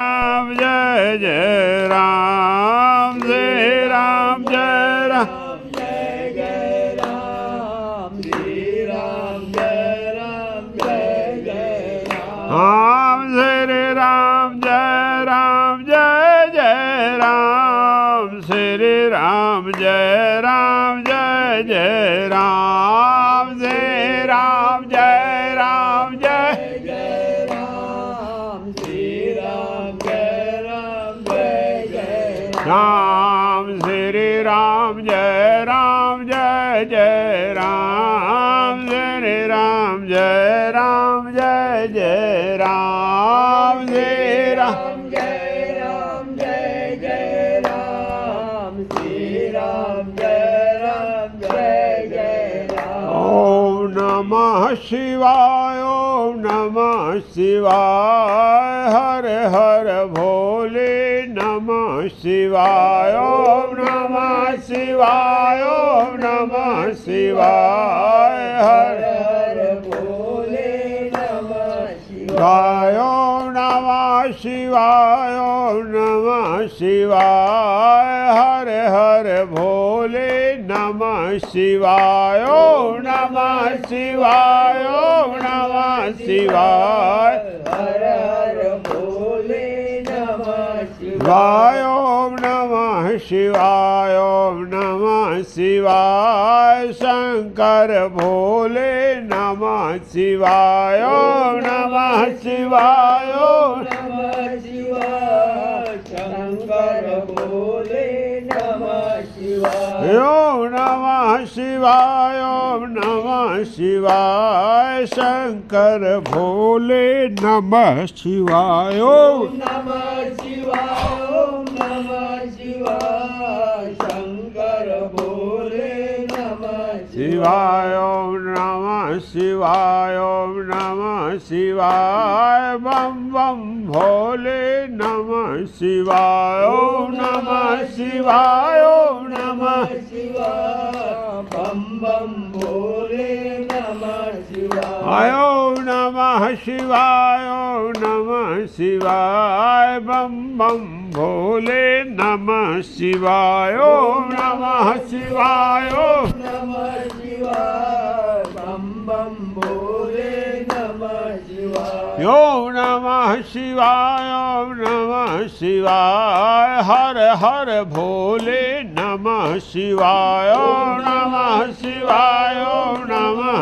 राम जय जय राम जय राम जय राम जय जय राम श्री राम जय राम जय जय राम श्री राम जय राम जय जय राम श्री राम जय राम जय जय राम श्री राम जय राम जय जय राम श्री राम जय राम जय जय राम श्री राम जय राम जय जय राम श्री राम जय राम जय जय राम श्री राम जय राम जय जय राम श्री राम जय राम जय जय राम ओम नमः शिवाय ओम नमः शिवाय हर हर भोले नमः शिवाय ओम नमः शिवाय ओम नमः शिवाय हर हर भोले नमः शिवाय ओम नमः शिवाय ओम नमः शिवाय हर हर भोले नमः शिवाय ओम नमः शिवाय ओम नमः शिवाय हर हर भोले नमः शिवाय ओम नमः शिवाय ओम नमः शिवाय शंकर भोले नमः शिवाय ओम नमः शिवाय ओम नमः शिवाय शंकर भोले नमः शिवाय ओम नमः शिवाय ओम नमः शिवाय शंकर भोले नमः शिवाय ओम नमः शिवाय ओम नमः शिवाय शंकर भोले नमः शिवाय ओम नमः शिवाय ओम नमः शिवाय बम बम भोले नमः शिवाय ओम नमः शिवाय ओम नमः शिवाय बम बम भोले नमः शिवाय ओम नमः शिवाय ओम नमः शिवाय बम बम भोले नमः शिवाय ओम नमः शिवाय ओम नमः शिवाय बम बम भोले नमः शिवाय ओम नमः शिवाय ओम नमः शिवाय हर हर भोले नमः शिवाय ओम नमः शिवाय ओम नमः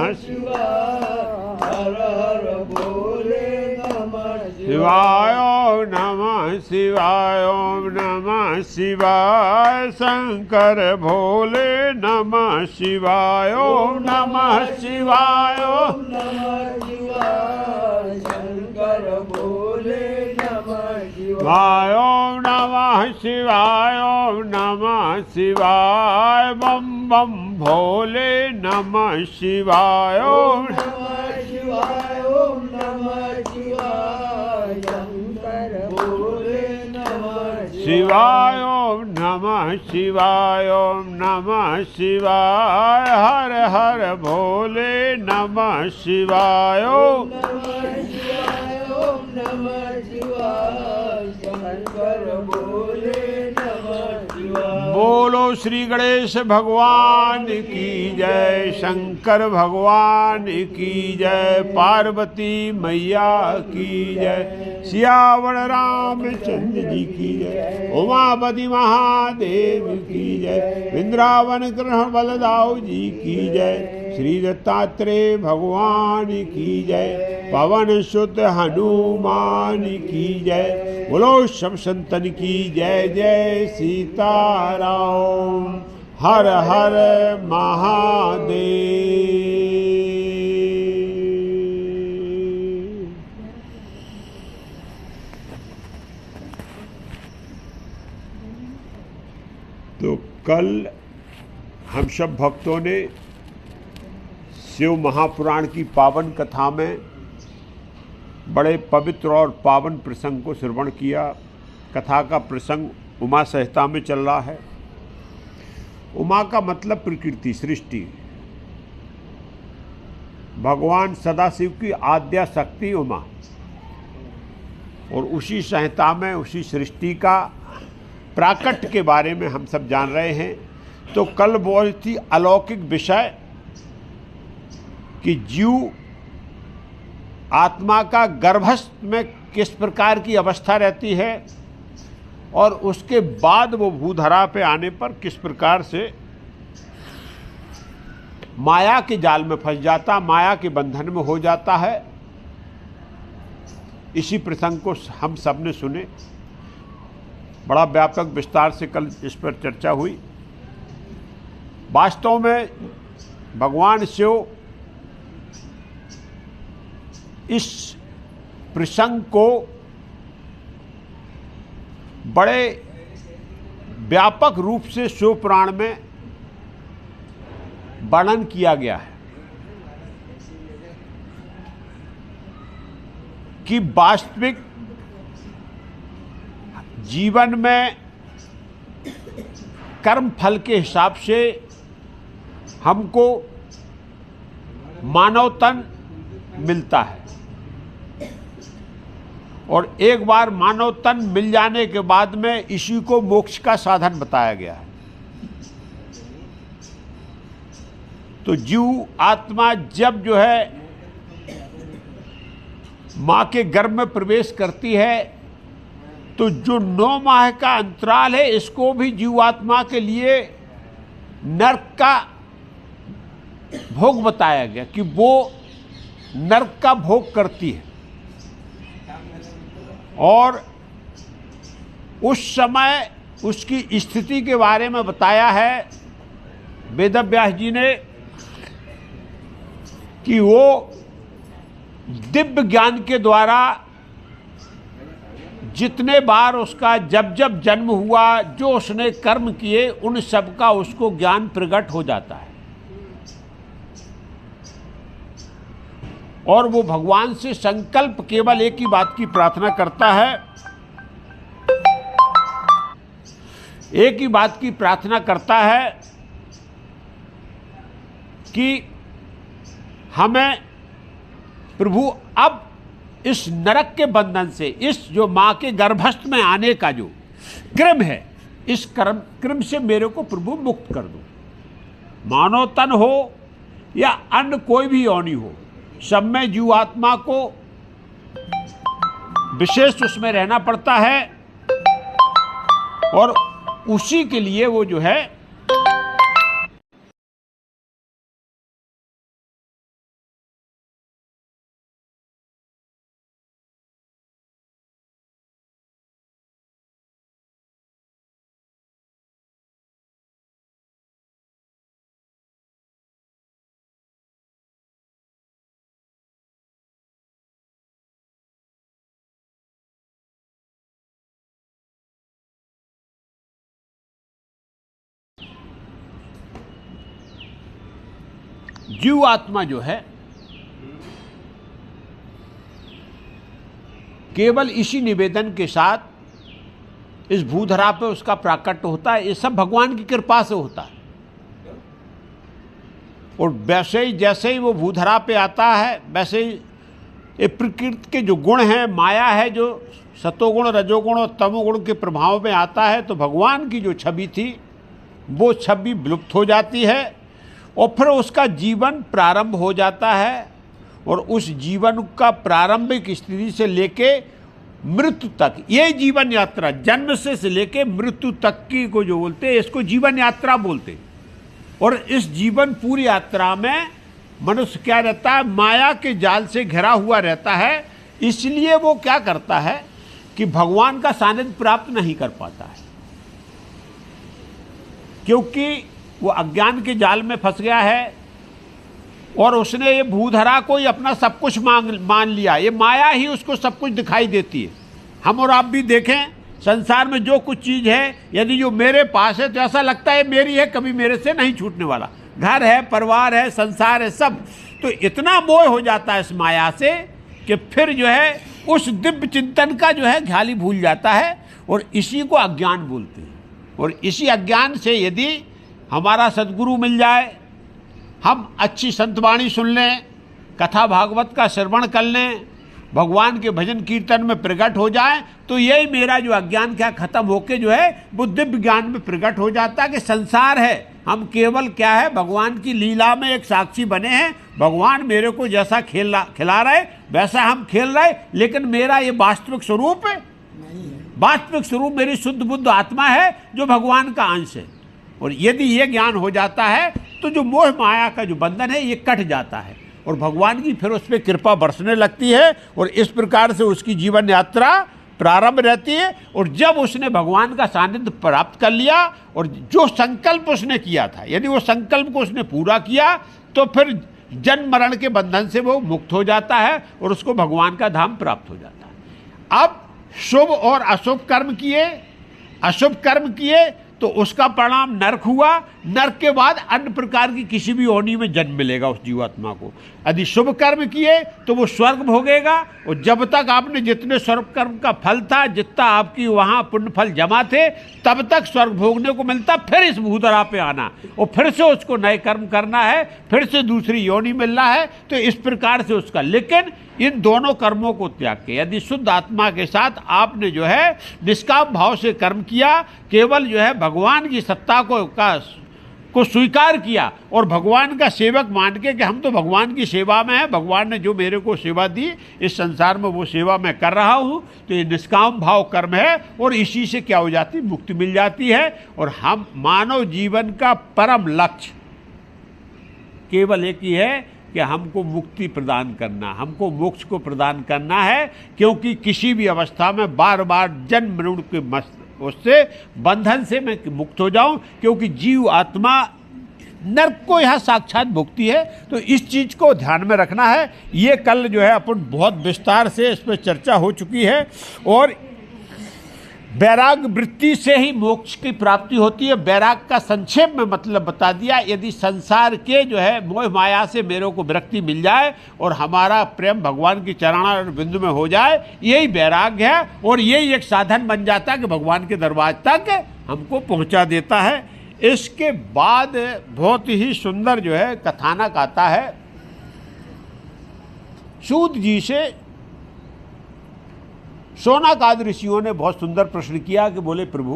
हर हर भोले नमः शिवाय ओम नमः शिवाय ओम नमः शिवाय शंकर भोले नमः शिवाय ओम नमः शिवाय ओम नमः शिवाय शंकर भोले नमः शिवाय शिवाय ओम नमः शिवाय ओम नमः शिवाय बम बम भोले नमः शिवाय ओम नमः शिवाय ओम नमः शिवाय शंकर भोले नमः शिवाय ओम नमः शिवाय ओम नमः शिवाय हर हर भोले नमः शिवाय ओम नमः शिवाय ओम नमः शिवाय शंकर भोले नमः शिवाय बोलो श्री गणेश भगवान की जय शंकर भगवान की जय पार्वती मैया की जय सियावर रामचंद्र जी की जय उमापति महादेव की जय वृंदावन कृष्ण बलदाव जी की जय श्री दत्तात्रेय भगवान की जय पवन सुत हनुमान की जय बोलो सब संतन की जय जय सीताराम हर हर महादेव। तो कल हम सब भक्तों ने शिव महापुराण की पावन कथा में बड़े पवित्र और पावन प्रसंग को श्रवण किया। कथा का प्रसंग उमा संहिता में चल रहा है। उमा का मतलब प्रकृति, सृष्टि। भगवान सदाशिव की आद्या शक्ति उमा। और उसी संहिता में उसी सृष्टि का प्राकट्य के बारे में हम सब जान रहे हैं। तो कल बहुत ही अलौकिक विषय कि जीव आत्मा का गर्भस्थ में किस प्रकार की अवस्था रहती है और उसके बाद वो भूधरा पे आने पर किस प्रकार से माया के जाल में फंस जाता, माया के बंधन में हो जाता है। इसी प्रसंग को हम सब ने सुने, बड़ा व्यापक विस्तार से कल इस पर चर्चा हुई। वास्तव में भगवान शिव इस प्रसंग को बड़े व्यापक रूप से शिव पुराण में वर्णन किया गया है कि वास्तविक जीवन में कर्म फल के हिसाब से हमको मानव तन मिलता है और एक बार मानव तन मिल जाने के बाद में इसी को मोक्ष का साधन बताया गया है। तो जीव आत्मा जब जो है मां के गर्भ में प्रवेश करती है तो जो 9 माह का अंतराल है इसको भी जीवात्मा के लिए नरक का भोग बताया गया कि वो नरक का भोग करती है। और उस समय उसकी स्थिति के बारे में बताया है वेदव्यास जी ने कि वो दिव्य ज्ञान के द्वारा जितने बार उसका जब जब जन्म हुआ, जो उसने कर्म किए, उन सब का उसको ज्ञान प्रकट हो जाता है और वो भगवान से संकल्प केवल एक ही बात की प्रार्थना करता है, एक ही बात की प्रार्थना करता है कि हमें प्रभु अब इस नरक के बंधन से, इस जो मां के गर्भस्थ में आने का जो क्रम है, इस क्रम से मेरे को प्रभु मुक्त कर दो। मानव तन हो या अन्य कोई भी योनि हो, सब में जीवात्मा को विशेष उसमें रहना पड़ता है और उसी के लिए वो जो है जीव आत्मा जो है केवल इसी निवेदन के साथ इस भूधरा पे उसका प्राकट्य होता है। ये सब भगवान की कृपा से होता है और वैसे ही जैसे ही वो भूधरा पे आता है वैसे ही ये प्रकृति के जो गुण हैं, माया है जो सतोगुण रजोगुण और तमोगुण के प्रभाव में आता है, तो भगवान की जो छवि थी वो छवि विलुप्त हो जाती है और फिर उसका जीवन प्रारंभ हो जाता है और उस जीवन का प्रारंभिक स्थिति से लेके मृत्यु तक, ये जीवन यात्रा जन्म से लेके मृत्यु तक की को जो बोलते हैं इसको जीवन यात्रा बोलते हैं। और इस जीवन पूरी यात्रा में मनुष्य क्या रहता है, माया के जाल से घिरा हुआ रहता है। इसलिए वो क्या करता है कि भगवान का सानिध्य प्राप्त नहीं कर पाता है, क्योंकि वो अज्ञान के जाल में फंस गया है और उसने ये भूधरा को ही अपना सब कुछ मान लिया। ये माया ही उसको सब कुछ दिखाई देती है। हम और आप भी देखें, संसार में जो कुछ चीज़ है यदि जो मेरे पास है तो ऐसा लगता है मेरी है, कभी मेरे से नहीं छूटने वाला। घर है, परिवार है, संसार है, सब। तो इतना मोह हो जाता है इस माया से कि फिर जो है उस दिव्य चिंतन का जो है ख्याल ही भूल जाता है और इसी को अज्ञान बोलते हैं। और इसी अज्ञान से यदि हमारा सद्गुरु मिल जाए, हम अच्छी संतवाणी सुन लें, कथा भागवत का श्रवण कर लें भगवान के भजन कीर्तन में प्रकट हो जाए तो यही मेरा जो अज्ञान क्या खत्म होके जो है वो दिव्य ज्ञान में प्रकट हो जाता है कि संसार है, हम केवल क्या है भगवान की लीला में एक साक्षी बने हैं। भगवान मेरे को जैसा खिला रहे वैसा हम खेल रहे, लेकिन मेरा ये वास्तविक स्वरूप है, वास्तविक स्वरूप मेरी शुद्ध बुद्ध आत्मा है जो भगवान का अंश है। और यदि ये ज्ञान हो जाता है तो जो मोह माया का जो बंधन है ये कट जाता है और भगवान की फिर उस पर कृपा बरसने लगती है और इस प्रकार से उसकी जीवन यात्रा प्रारंभ रहती है। और जब उसने भगवान का सानिध्य प्राप्त कर लिया और जो संकल्प उसने किया था, यदि वो संकल्प को उसने पूरा किया तो फिर जन्म मरण के बंधन से वो मुक्त हो जाता है और उसको भगवान का धाम प्राप्त हो जाता है। अब शुभ और अशुभ कर्म किए, अशुभ कर्म किए तो उसका परिणाम नरक हुआ, नरक के बाद अन्य प्रकार की किसी भी योनि में जन्म मिलेगा उस जीवात्मा को। यदि शुभ कर्म किए तो वो स्वर्ग भोगेगा और जब तक आपने जितने स्वर्ग कर्म का फल था, जितना आपकी वहाँ पुण्य फल जमा थे, तब तक स्वर्ग भोगने को मिलता। फिर इस भूधरा पे आना और फिर से उसको नए कर्म करना है, फिर से दूसरी योनि मिलना है। तो इस प्रकार से उसका, लेकिन इन दोनों कर्मों को त्याग के यदि शुद्ध आत्मा के साथ आपने जो है निष्काम भाव से कर्म किया, केवल जो है भगवान की सत्ता को स्वीकार किया और भगवान का सेवक मान के कि हम तो भगवान की सेवा में हैं, भगवान ने जो मेरे को सेवा दी इस संसार में वो सेवा मैं कर रहा हूँ, तो ये निष्काम भाव कर्म है और इसी से क्या हो जाती, मुक्ति मिल जाती है। और हम मानव जीवन का परम लक्ष्य केवल एक ही है कि हमको मुक्ति प्रदान करना, हमको मोक्ष को प्रदान करना है। क्योंकि किसी भी अवस्था में बार बार जन्म मरण के उससे बंधन से मैं मुक्त हो जाऊं, क्योंकि जीव आत्मा नरक को यहाँ साक्षात भुगती है। तो इस चीज को ध्यान में रखना है। ये कल जो है अपन बहुत विस्तार से इस पर चर्चा हो चुकी है और वैराग वृत्ति से ही मोक्ष की प्राप्ति होती है। वैराग का संक्षेप में मतलब बता दिया। यदि संसार के जो है मोह माया से मेरे को विरक्ति मिल जाए और हमारा प्रेम भगवान की चरणारविंद बिंदु में हो जाए, यही वैराग्य है और यही एक साधन बन जाता है कि भगवान के दरबार तक हमको पहुंचा देता है। इसके बाद बहुत ही सुंदर जो है कथानक आता है। सूत जी से शौनकाद ऋषियों ने बहुत सुंदर प्रश्न किया कि बोले प्रभु,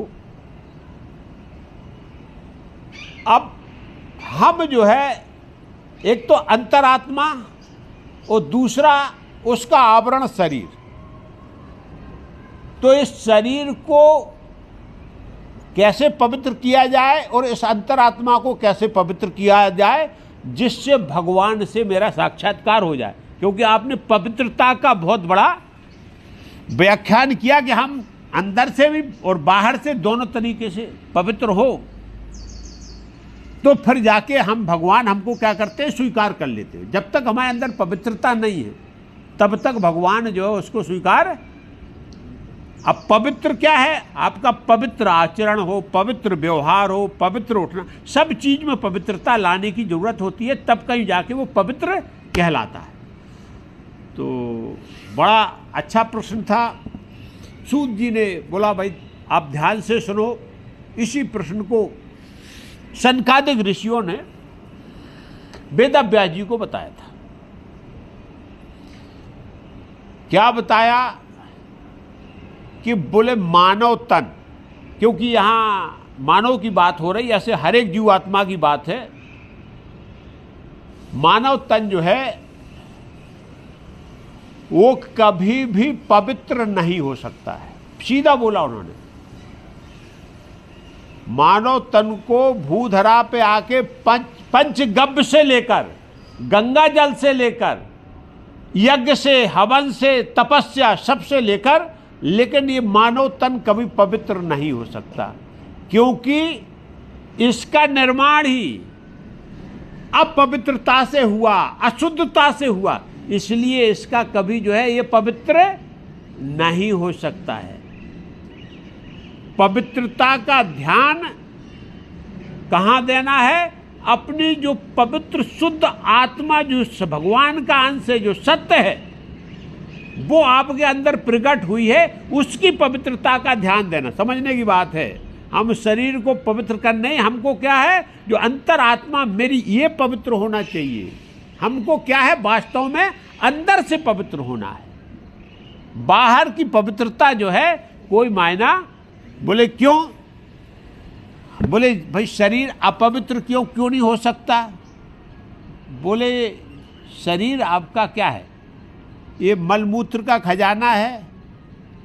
अब हम जो है एक तो अंतरात्मा और दूसरा उसका आवरण शरीर, तो इस शरीर को कैसे पवित्र किया जाए और इस अंतरात्मा को कैसे पवित्र किया जाए जिससे भगवान से मेरा साक्षात्कार हो जाए। क्योंकि आपने पवित्रता का बहुत बड़ा व्याख्यान किया कि हम अंदर से भी और बाहर से दोनों तरीके से पवित्र हो, तो फिर जाके हम भगवान हमको क्या करते हैं, स्वीकार कर लेते हैं। जब तक हमारे अंदर पवित्रता नहीं है तब तक भगवान जो है उसको स्वीकार। अब पवित्र क्या है, आपका पवित्र आचरण हो, पवित्र व्यवहार हो, पवित्र उठना, सब चीज में पवित्रता लाने की जरूरत होती है, तब कहीं जाके वो पवित्र कहलाता है। तो बड़ा अच्छा प्रश्न था। सूत जी ने बोला भाई आप ध्यान से सुनो। इसी प्रश्न को सनकादिक ऋषियों ने वेदव्यास जी को बताया था। क्या बताया कि बोले मानव तन, क्योंकि यहाँ मानव की बात हो रही, ऐसे हर एक जीवात्मा की बात है। मानव तन जो है वो कभी भी पवित्र नहीं हो सकता है, सीधा बोला उन्होंने। मानव तन को भूधरा पे आके पंचगव्य से लेकर, गंगा जल से लेकर, यज्ञ से, हवन से, तपस्या सबसे लेकर, लेकिन ये मानव तन कभी पवित्र नहीं हो सकता, क्योंकि इसका निर्माण ही अपवित्रता से हुआ, अशुद्धता से हुआ, इसलिए इसका कभी जो है ये पवित्र नहीं हो सकता है। पवित्रता का ध्यान कहाँ देना है, अपनी जो पवित्र शुद्ध आत्मा जो भगवान का अंश है, जो सत्य है, वो आपके अंदर प्रकट हुई है, उसकी पवित्रता का ध्यान देना। समझने की बात है, हम शरीर को पवित्र करने, हमको क्या है, जो अंतर आत्मा मेरी ये पवित्र होना चाहिए। हमको क्या है, वास्तव में अंदर से पवित्र होना है। बाहर की पवित्रता जो है कोई मायना। बोले क्यों? बोले भाई शरीर अपवित्र क्यों नहीं हो सकता? बोले शरीर आपका क्या है? ये मलमूत्र का खजाना है,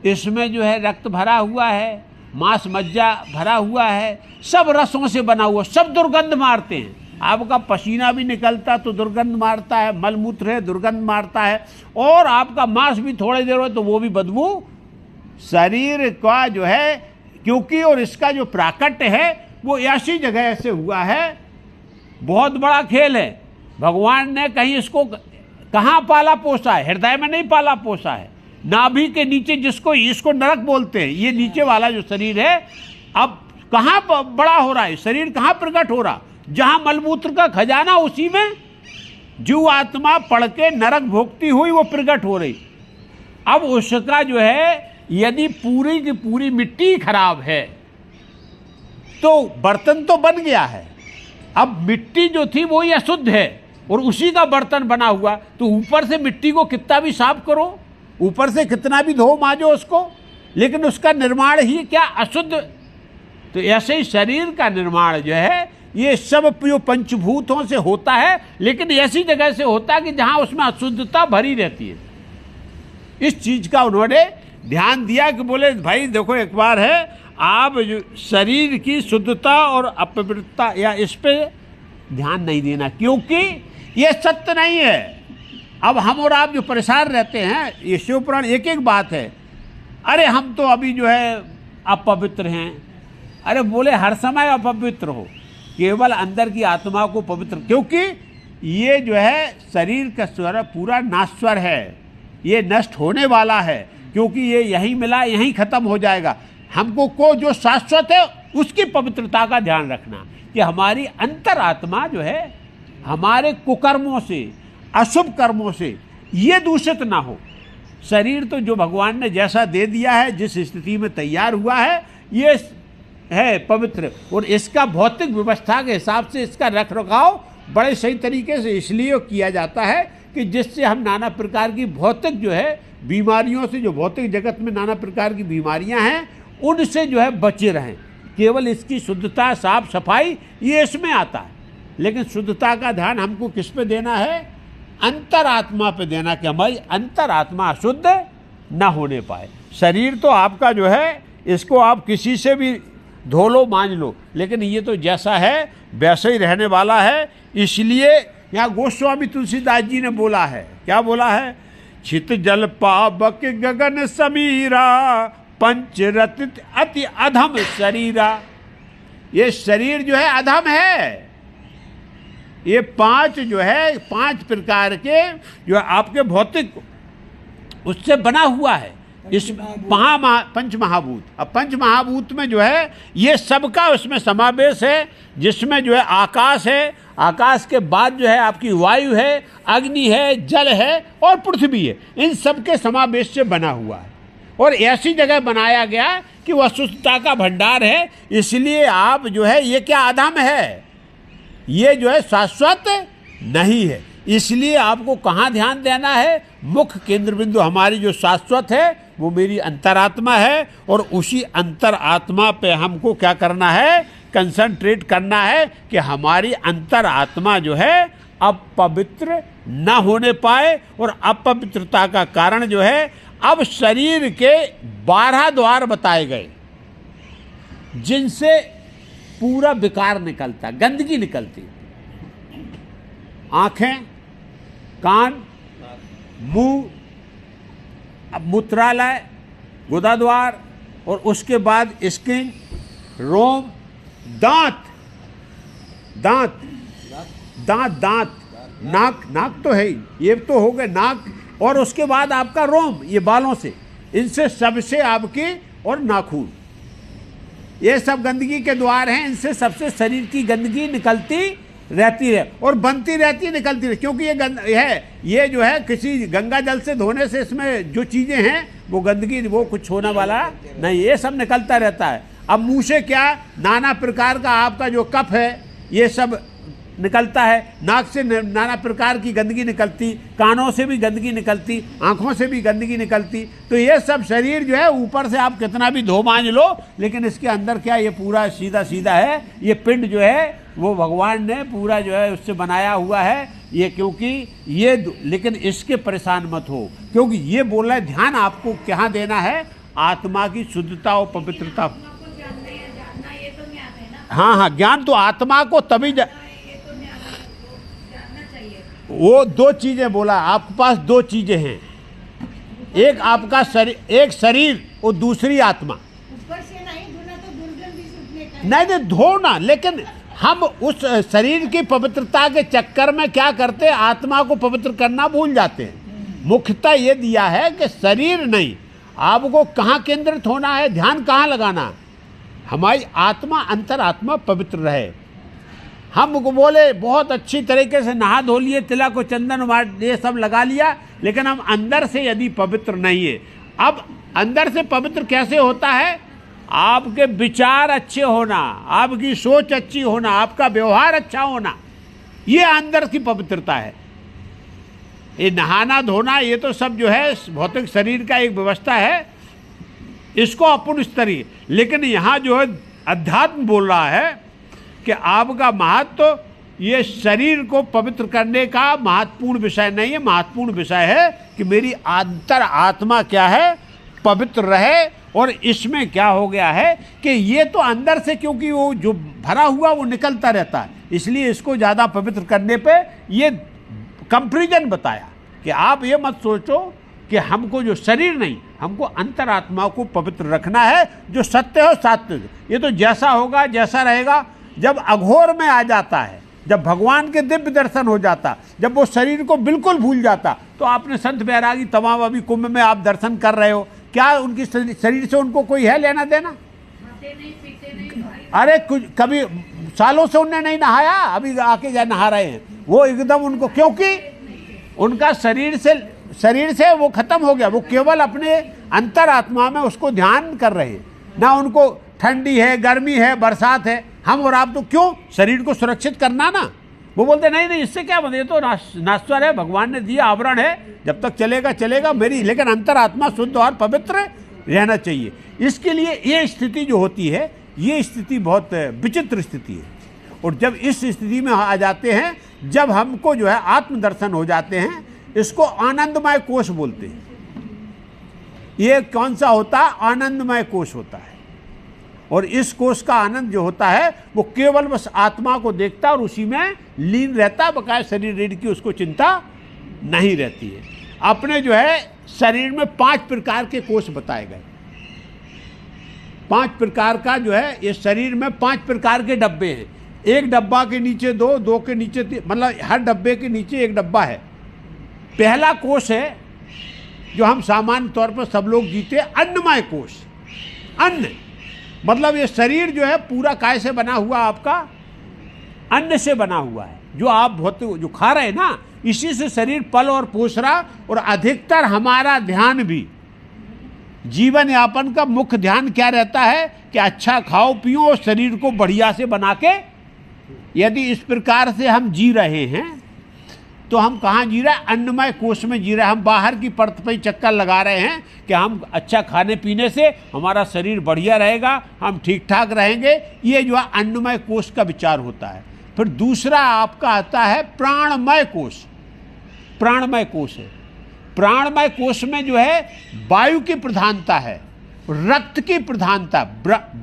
इसमें जो है रक्त भरा हुआ है, मांस मज्जा भरा हुआ है, सब रसों से बना हुआ, सब दुर्गंध मारते हैं। आपका पसीना भी निकलता तो दुर्गंध मारता है, मलमूत्र है दुर्गंध मारता है, और आपका मांस भी थोड़ी देर हो तो वो भी बदबू। शरीर का जो है क्योंकि और इसका जो प्राकट्य है वो ऐसी जगह से हुआ है, बहुत बड़ा खेल है। भगवान ने कहीं इसको कहाँ पाला पोसा है? हृदय में नहीं पाला पोसा है, नाभि के नीचे, जिसको इसको नरक बोलते हैं। ये नीचे वाला जो शरीर है अब कहाँ बड़ा हो रहा है? शरीर कहाँ प्रकट हो रहा? जहाँ मलमूत्र का खजाना, उसी में जीव आत्मा पढ़ के नरक भोगती हुई वो प्रकट हो रही। अब उसका जो है यदि पूरी की पूरी मिट्टी खराब है तो बर्तन तो बन गया है, अब मिट्टी जो थी वो ही अशुद्ध है और उसी का बर्तन बना हुआ, तो ऊपर से मिट्टी को कितना भी साफ करो, ऊपर से कितना भी धो मांजो उसको, लेकिन उसका निर्माण ही क्या? अशुद्ध। तो ऐसे ही शरीर का निर्माण जो है ये सब जो पंचभूतों से होता है, लेकिन ऐसी जगह से होता है कि जहाँ उसमें अशुद्धता भरी रहती है। इस चीज का उन्होंने ध्यान दिया कि बोले भाई देखो, एक बार है आप जो शरीर की शुद्धता और अपवित्रता या इस पे ध्यान नहीं देना, क्योंकि ये सत्य नहीं है। अब हम और आप जो परेशान रहते हैं, ये शिव पुराण एक एक बात है, अरे हम तो अभी जो है अपवित्र हैं। अरे बोले हर समय अपवित्र हो, केवल अंदर की आत्मा को पवित्र, क्योंकि ये जो है शरीर का स्वर पूरा नाश्वर है, ये नष्ट होने वाला है, क्योंकि ये यहीं मिला यहीं खत्म हो जाएगा। हमको को जो शाश्वत है उसकी पवित्रता का ध्यान रखना कि हमारी अंतर आत्मा जो है हमारे कुकर्मों से, अशुभ कर्मों से ये दूषित ना हो। शरीर तो जो भगवान ने जैसा दे दिया है, जिस स्थिति में तैयार हुआ है, ये है पवित्र, और इसका भौतिक व्यवस्था के हिसाब से इसका रख रखाव बड़े सही तरीके से इसलिए किया जाता है कि जिससे हम नाना प्रकार की भौतिक जो है बीमारियों से, जो भौतिक जगत में नाना प्रकार की बीमारियां हैं, उनसे जो है बचे रहें। केवल इसकी शुद्धता, साफ सफाई, ये इसमें आता है, लेकिन शुद्धता का ध्यान हमको किस पे देना है? अंतरात्मा पे देना, कि हमारी अंतरात्मा अशुद्ध न होने पाए। शरीर तो आपका जो है इसको आप किसी से भी धो लो मांज लो, लेकिन ये तो जैसा है वैसा ही रहने वाला है। इसलिए यहाँ गोस्वामी तुलसीदास जी ने बोला है, क्या बोला है? छित जल पावक गगन समीरा, पंचरतित अति अधम शरीरा। ये शरीर जो है अधम है, ये पांच जो है, पांच प्रकार के जो है आपके भौतिक उससे बना हुआ है, इस पंच महाभूत। अब पंच महाभूत में जो है ये सबका उसमें समावेश है, जिसमें जो है आकाश है, आकाश के बाद जो है आपकी वायु है, अग्नि है, जल है और पृथ्वी है। इन सब के समावेश से बना हुआ है, और ऐसी जगह बनाया गया कि वह शुद्धता का भंडार है। इसलिए आप जो है ये क्या अधम है, ये जो है शाश्वत नहीं है। इसलिए आपको कहाँ ध्यान देना है? मुख्य केंद्र बिंदु हमारी जो शाश्वत है वो मेरी अंतरात्मा है, और उसी अंतरात्मा पे हमको क्या करना है? कंसंट्रेट करना है कि हमारी अंतरात्मा जो है अपवित्र न होने पाए। और अपवित्रता का कारण जो है, अब शरीर के 12 द्वार बताए गए जिनसे पूरा विकार निकलता, गंदगी निकलती। आंखें, कान, मुंह, मूत्रालय, गुदाद्वार, और उसके बाद स्किन, रोम, दांत, दांत दांत दांत, नाक, नाक तो है ही, ये तो हो गए नाक, और उसके बाद आपका रोम, ये बालों से, इनसे सबसे आपकी, और नाखून, ये सब गंदगी के द्वार हैं। इनसे सबसे शरीर की गंदगी निकलती रहती है और बनती रहती है, निकलती रहती है, क्योंकि ये है, ये जो है किसी गंगा जल से धोने से इसमें जो चीज़ें हैं वो गंदगी, वो कुछ होने वाला नहीं, ये सब निकलता रहता है। अब मुंह से क्या? नाना प्रकार का आपका जो कफ है ये सब निकलता है, नाक से नाना प्रकार की गंदगी निकलती, कानों से भी गंदगी निकलती, आँखों से भी गंदगी निकलती। तो ये सब शरीर जो है ऊपर से आप कितना भी धो मांज लो, लेकिन इसके अंदर क्या ये पूरा सीधा सीधा है। ये पिंड जो है वो भगवान ने पूरा जो है उससे बनाया हुआ है ये, क्योंकि ये, लेकिन इसके परेशान मत हो, क्योंकि ये बोल रहा है ध्यान आपको क्या देना है, आत्मा की शुद्धता और पवित्रता। हाँ हाँ, ज्ञान तो आत्मा को तभी वो दो चीजें बोला, आपके पास दो चीजें हैं, एक आपका शरीर, एक शरीर और दूसरी आत्मा। ऊपर से नहीं धोना तो दुर्गंध भी सूखने का। नहीं धोना, लेकिन हम उस शरीर की पवित्रता के चक्कर में क्या करते हैं, आत्मा को पवित्र करना भूल जाते हैं। मुख्यतः ये दिया है कि शरीर नहीं, आपको कहाँ केंद्रित होना है, ध्यान कहाँ लगाना है, हमारी आत्मा, अंतरात्मा पवित्र रहे। हमको बोले बहुत अच्छी तरीके से नहा धो लिए, तिलक को चंदन ये सब लगा लिया, लेकिन हम अंदर से यदि पवित्र नहीं है। अब अंदर से पवित्र कैसे होता है, आपके विचार अच्छे होना, आपकी सोच अच्छी होना, आपका व्यवहार अच्छा होना, ये अंदर की पवित्रता है। ये नहाना धोना ये तो सब जो है भौतिक शरीर का एक व्यवस्था है, इसको अपन स्तरीय। लेकिन यहाँ जो है अध्यात्म बोल रहा है कि आपका महत्व ये शरीर को पवित्र करने का महत्वपूर्ण विषय नहीं है। महत्वपूर्ण विषय है कि मेरी अंतर आत्मा क्या है, पवित्र रहे। और इसमें क्या हो गया है कि ये तो अंदर से, क्योंकि वो जो भरा हुआ वो निकलता रहता है, इसलिए इसको ज़्यादा पवित्र करने पे ये कंपैरिजन बताया कि आप ये मत सोचो कि हमको जो शरीर नहीं, हमको अंतरात्मा को पवित्र रखना है, जो सत्य हो सात्विक। ये तो जैसा होगा जैसा रहेगा। जब अघोर में आ जाता है, जब भगवान के दिव्य दर्शन हो जाता, जब वो शरीर को बिल्कुल भूल जाता, तो आपने संत बैरागी तमाम अभी कुंभ में आप दर्शन कर रहे हो, क्या उनकी शरीर से उनको कोई है लेना देना? अरे कुछ कभी सालों से उनने नहीं नहाया, अभी आके जा नहा रहे हैं वो एकदम उनको, क्योंकि उनका शरीर से वो खत्म हो गया। वो केवल अपने अंतरात्मा में उसको ध्यान कर रहे हैं ना। उनको ठंडी है, गर्मी है, बरसात है, हम और आप तो क्यों शरीर को सुरक्षित करना ना। वो बोलते नहीं इससे क्या बने, तो नाश्वर है, भगवान ने दिया आवरण है, जब तक चलेगा चलेगा मेरी, लेकिन अंतरात्मा शुद्ध और पवित्र रहना चाहिए। इसके लिए ये स्थिति जो होती है, ये स्थिति बहुत विचित्र स्थिति है। और जब इस स्थिति में आ जाते हैं, जब हमको जो है आत्मदर्शन हो जाते हैं, इसको आनंदमय कोश बोलते हैं। ये कौन सा होता है, आनंदमय कोश होता है। और इस कोश का आनंद जो होता है वो केवल बस आत्मा को देखता और उसी में लीन रहता, बकाया शरीर रीढ़ की उसको चिंता नहीं रहती है। अपने जो है शरीर में 5 प्रकार के कोश बताए गए। 5 प्रकार का जो है ये शरीर में 5 प्रकार के डब्बे हैं। एक डब्बा के नीचे 2, 2 के नीचे 3, मतलब हर डब्बे के नीचे एक डब्बा है। पहला कोश है जो हम सामान्य तौर पर सब लोग जीते, अन्नमय कोश। अन्न मतलब ये शरीर जो है पूरा काय से बना हुआ, आपका अन्न से बना हुआ है। जो आप जो खा रहे हैं ना, इसी से शरीर पल और पोष रहा। और अधिकतर हमारा ध्यान भी, जीवन यापन का मुख्य ध्यान क्या रहता है कि अच्छा खाओ पियो और शरीर को बढ़िया से बना के, यदि इस प्रकार से हम जी रहे हैं तो हम कहाँ जी रहे हैं, अन्नमय कोश में जी रहे हैं। हम बाहर की परत पर ही चक्कर लगा रहे हैं कि हम अच्छा खाने पीने से हमारा शरीर बढ़िया रहेगा, हम ठीक ठाक रहेंगे। ये जो है अन्नमय कोश का विचार होता है। फिर दूसरा आपका आता है प्राणमय कोश। प्राणमय कोश है। प्राणमय कोश में जो है वायु की प्रधानता है, रक्त की प्रधानता,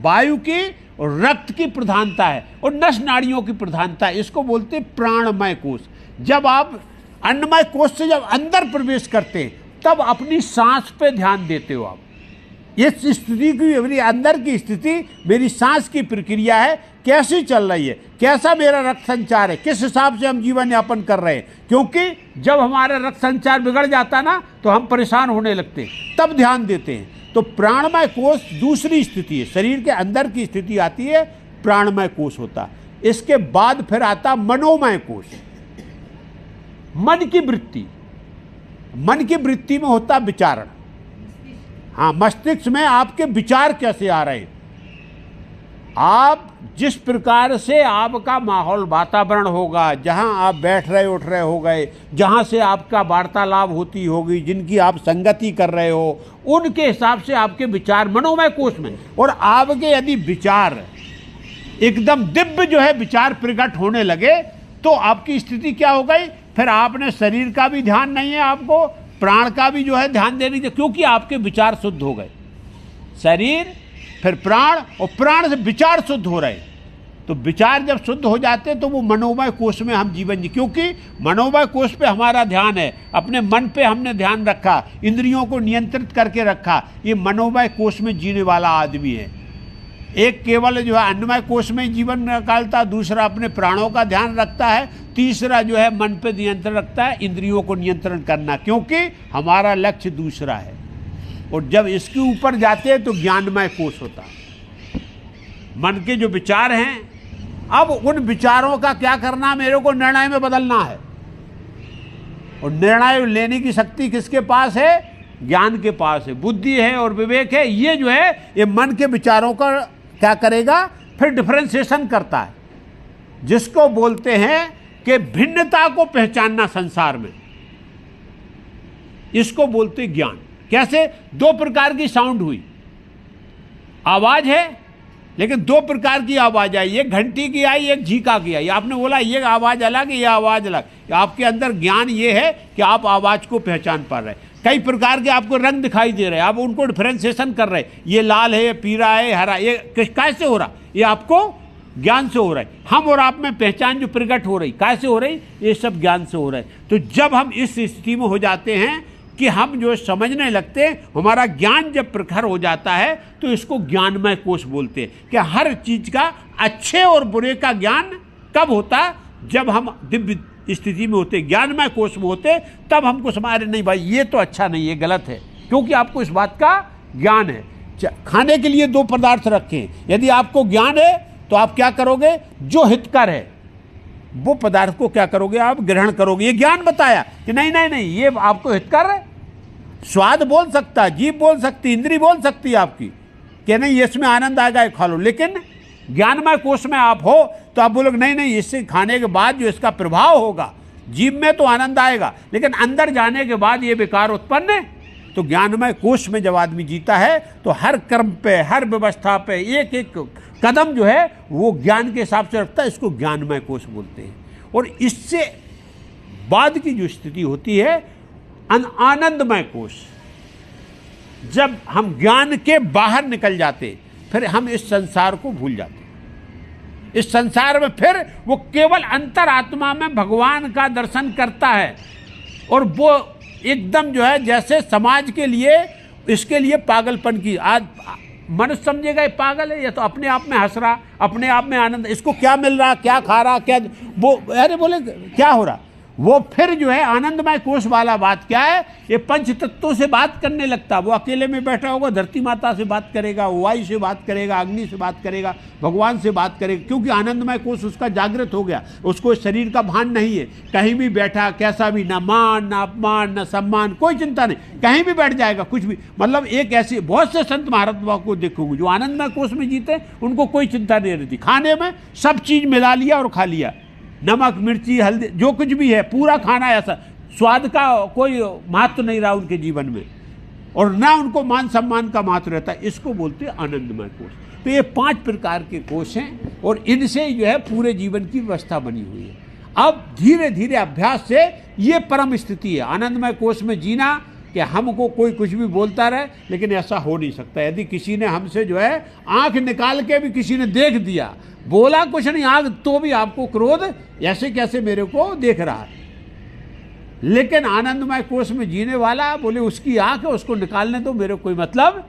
वायु की और रक्त की प्रधानता है, और नस नाड़ियों की प्रधानता है। इसको बोलते हैं प्राणमय कोश। जब आप अन्नमय कोश से जब अंदर प्रवेश करते हैं, तब अपनी सांस पे ध्यान देते हो आप। इस स्थिति की, मेरी अंदर की स्थिति, मेरी सांस की प्रक्रिया है, कैसी चल रही है, कैसा मेरा रक्त संचार है, किस हिसाब से हम जीवन यापन कर रहे हैं। क्योंकि जब हमारा रक्त संचार बिगड़ जाता ना, तो हम परेशान होने लगते हैं, तब ध्यान देते हैं। तो प्राणमय कोश दूसरी स्थिति है, शरीर के अंदर की स्थिति आती है, प्राणमय कोश होता है। इसके बाद फिर आता मनोमय कोश। मन की वृत्ति, मन की वृत्ति में होता विचारण। हाँ, मस्तिष्क में आपके विचार कैसे आ रहे हैं, आप जिस प्रकार से आपका माहौल वातावरण होगा, जहां आप बैठ रहे उठ रहे हो गए, जहां से आपका वार्तालाप होती होगी, जिनकी आप संगति कर रहे हो, उनके हिसाब से आपके विचार मनोमय कोश में, और आपके यदि विचार एकदम दिव्य जो है विचार प्रकट होने लगे तो आपकी स्थिति क्या हो गई, फिर आपने शरीर का भी ध्यान नहीं है, आपको प्राण का भी जो है ध्यान देने चाहिए, क्योंकि आपके विचार शुद्ध हो गए। शरीर फिर प्राण, और प्राण से विचार शुद्ध हो रहे, तो विचार जब शुद्ध हो जाते तो वो मनोमय कोश में हम जीवन जी, क्योंकि मनोमय कोश पे हमारा ध्यान है, अपने मन पे हमने ध्यान रखा, इंद्रियों को नियंत्रित करके रखा, ये मनोमय कोश में जीने वाला आदमी है। एक केवल जो है अन्नमय कोश में जीवन निकालता, दूसरा अपने प्राणों का ध्यान रखता है, तीसरा जो है मन पे नियंत्रण रखता है, इंद्रियों को नियंत्रण करना, क्योंकि हमारा लक्ष्य दूसरा है। और जब इसके ऊपर जाते हैं तो ज्ञानमय कोश होता है। मन के जो विचार हैं, अब उन विचारों का क्या करना, मेरे को निर्णय में बदलना है, और निर्णय लेने की शक्ति किसके पास है, ज्ञान के पास है, बुद्धि है और विवेक है। ये जो है ये मन के विचारों का क्या करेगा, फिर डिफरेंशिएशन करता है, जिसको बोलते हैं कि भिन्नता को पहचानना संसार में, इसको बोलते ज्ञान। कैसे, दो प्रकार की साउंड हुई, आवाज है लेकिन दो प्रकार की आवाज आई, एक घंटी की आई, एक झीका की आई। आपने बोला ये आवाज अलग, ये आवाज अलग। आपके अंदर ज्ञान ये है कि आप आवाज को पहचान पा रहे हैं। कई प्रकार के आपको रंग दिखाई दे रहे हैं, आप उनको डिफरेंशिएशन कर रहे हैं, ये लाल है, ये पीला है, हरा, ये कैसे हो रहा, ये आपको ज्ञान से हो रहा है। हम और आप में पहचान जो प्रकट हो रही, कैसे हो रही, ये सब ज्ञान से हो रहा है। तो जब हम इस स्थिति में हो जाते हैं कि हम जो समझने लगते हैं, हमारा ज्ञान जब प्रखर हो जाता है तो इसको ज्ञानमय कोश बोलते हैं। कि हर चीज का अच्छे और बुरे का ज्ञान कब होता, जब हम दिव्य स्थिति में होते, ज्ञानमय कोश में होते, तब हमको समझ नहीं भाई ये तो अच्छा नहीं, ये गलत है, क्योंकि आपको इस बात का ज्ञान है। खाने के लिए दो पदार्थ रखें, यदि आपको ज्ञान है तो आप क्या करोगे, जो हितकर है वो पदार्थ को क्या करोगे, आप ग्रहण करोगे। ये ज्ञान बताया कि नहीं नहीं नहीं, ये आपको हितकर है। स्वाद बोल सकता है, जीभ बोल सकती, इंद्री बोल सकती है आपकी कि नहीं इसमें आनंद आएगा, ये खा लो। लेकिन ज्ञानमय कोश में आप हो तो आप बोलोगे नहीं नहीं, इससे खाने के बाद जो इसका प्रभाव होगा, जीभ में तो आनंद आएगा लेकिन अंदर जाने के बाद ये विकार उत्पन्न है। तो ज्ञानमय कोश में जब आदमी जीता है तो हर कर्म पे, हर व्यवस्था पे एक एक कदम जो है वो ज्ञान के हिसाब से रखता है, इसको ज्ञानमय कोश बोलते हैं। और इससे बाद की जो स्थिति होती है आनंदमय कोश, जब हम ज्ञान के बाहर निकल जाते फिर हम इस संसार को भूल जाते। इस संसार में फिर वो केवल अंतरात्मा में भगवान का दर्शन करता है, और वो एकदम जो है जैसे समाज के लिए, इसके लिए पागलपन की, आज मनुष्य समझेगा ये पागल है, ये तो अपने आप में हंस रहा, अपने आप में आनंद, इसको क्या मिल रहा, क्या खा रहा, क्या वो, अरे बोले क्या हो रहा, वो फिर जो है आनंदमय कोश वाला बात क्या है, ये पंच तत्वों से बात करने लगता। वो अकेले में बैठा होगा, धरती माता से बात करेगा, वायु से बात करेगा, अग्नि से बात करेगा, भगवान से बात करेगा, क्योंकि आनंदमय कोश उसका जागृत हो गया, उसको शरीर का भान नहीं है। कहीं भी बैठा, कैसा भी, ना मान ना अपमान ना सम्मान, कोई चिंता नहीं, कहीं भी बैठ जाएगा, कुछ भी। मतलब एक ऐसी, बहुत से संत महारत को देखोगे जो आनंदमय कोश में जीते, उनको कोई चिंता नहीं रहती। खाने में सब चीज मिला लिया और खा लिया, नमक मिर्ची हल्दी जो कुछ भी है, पूरा खाना ऐसा, स्वाद का कोई महत्व नहीं रहा उनके जीवन में, और ना उनको मान सम्मान का महत्व रहता है। इसको बोलते हैं आनंदमय कोश। तो ये 5 प्रकार के कोश हैं, और इनसे जो है पूरे जीवन की व्यवस्था बनी हुई है। अब धीरे धीरे अभ्यास से ये परम स्थिति है आनंदमय कोश में जीना, कि हमको कोई कुछ भी बोलता रहे, लेकिन ऐसा हो नहीं सकता। यदि किसी ने हमसे जो है आंख निकाल के भी किसी ने देख दिया, बोला कुछ नहीं आंख, तो भी आपको क्रोध, ऐसे कैसे मेरे को देख रहा है। लेकिन आनंदमय कोश में जीने वाला बोले उसकी आंख है, उसको निकालने दो, मेरे कोई मतलब,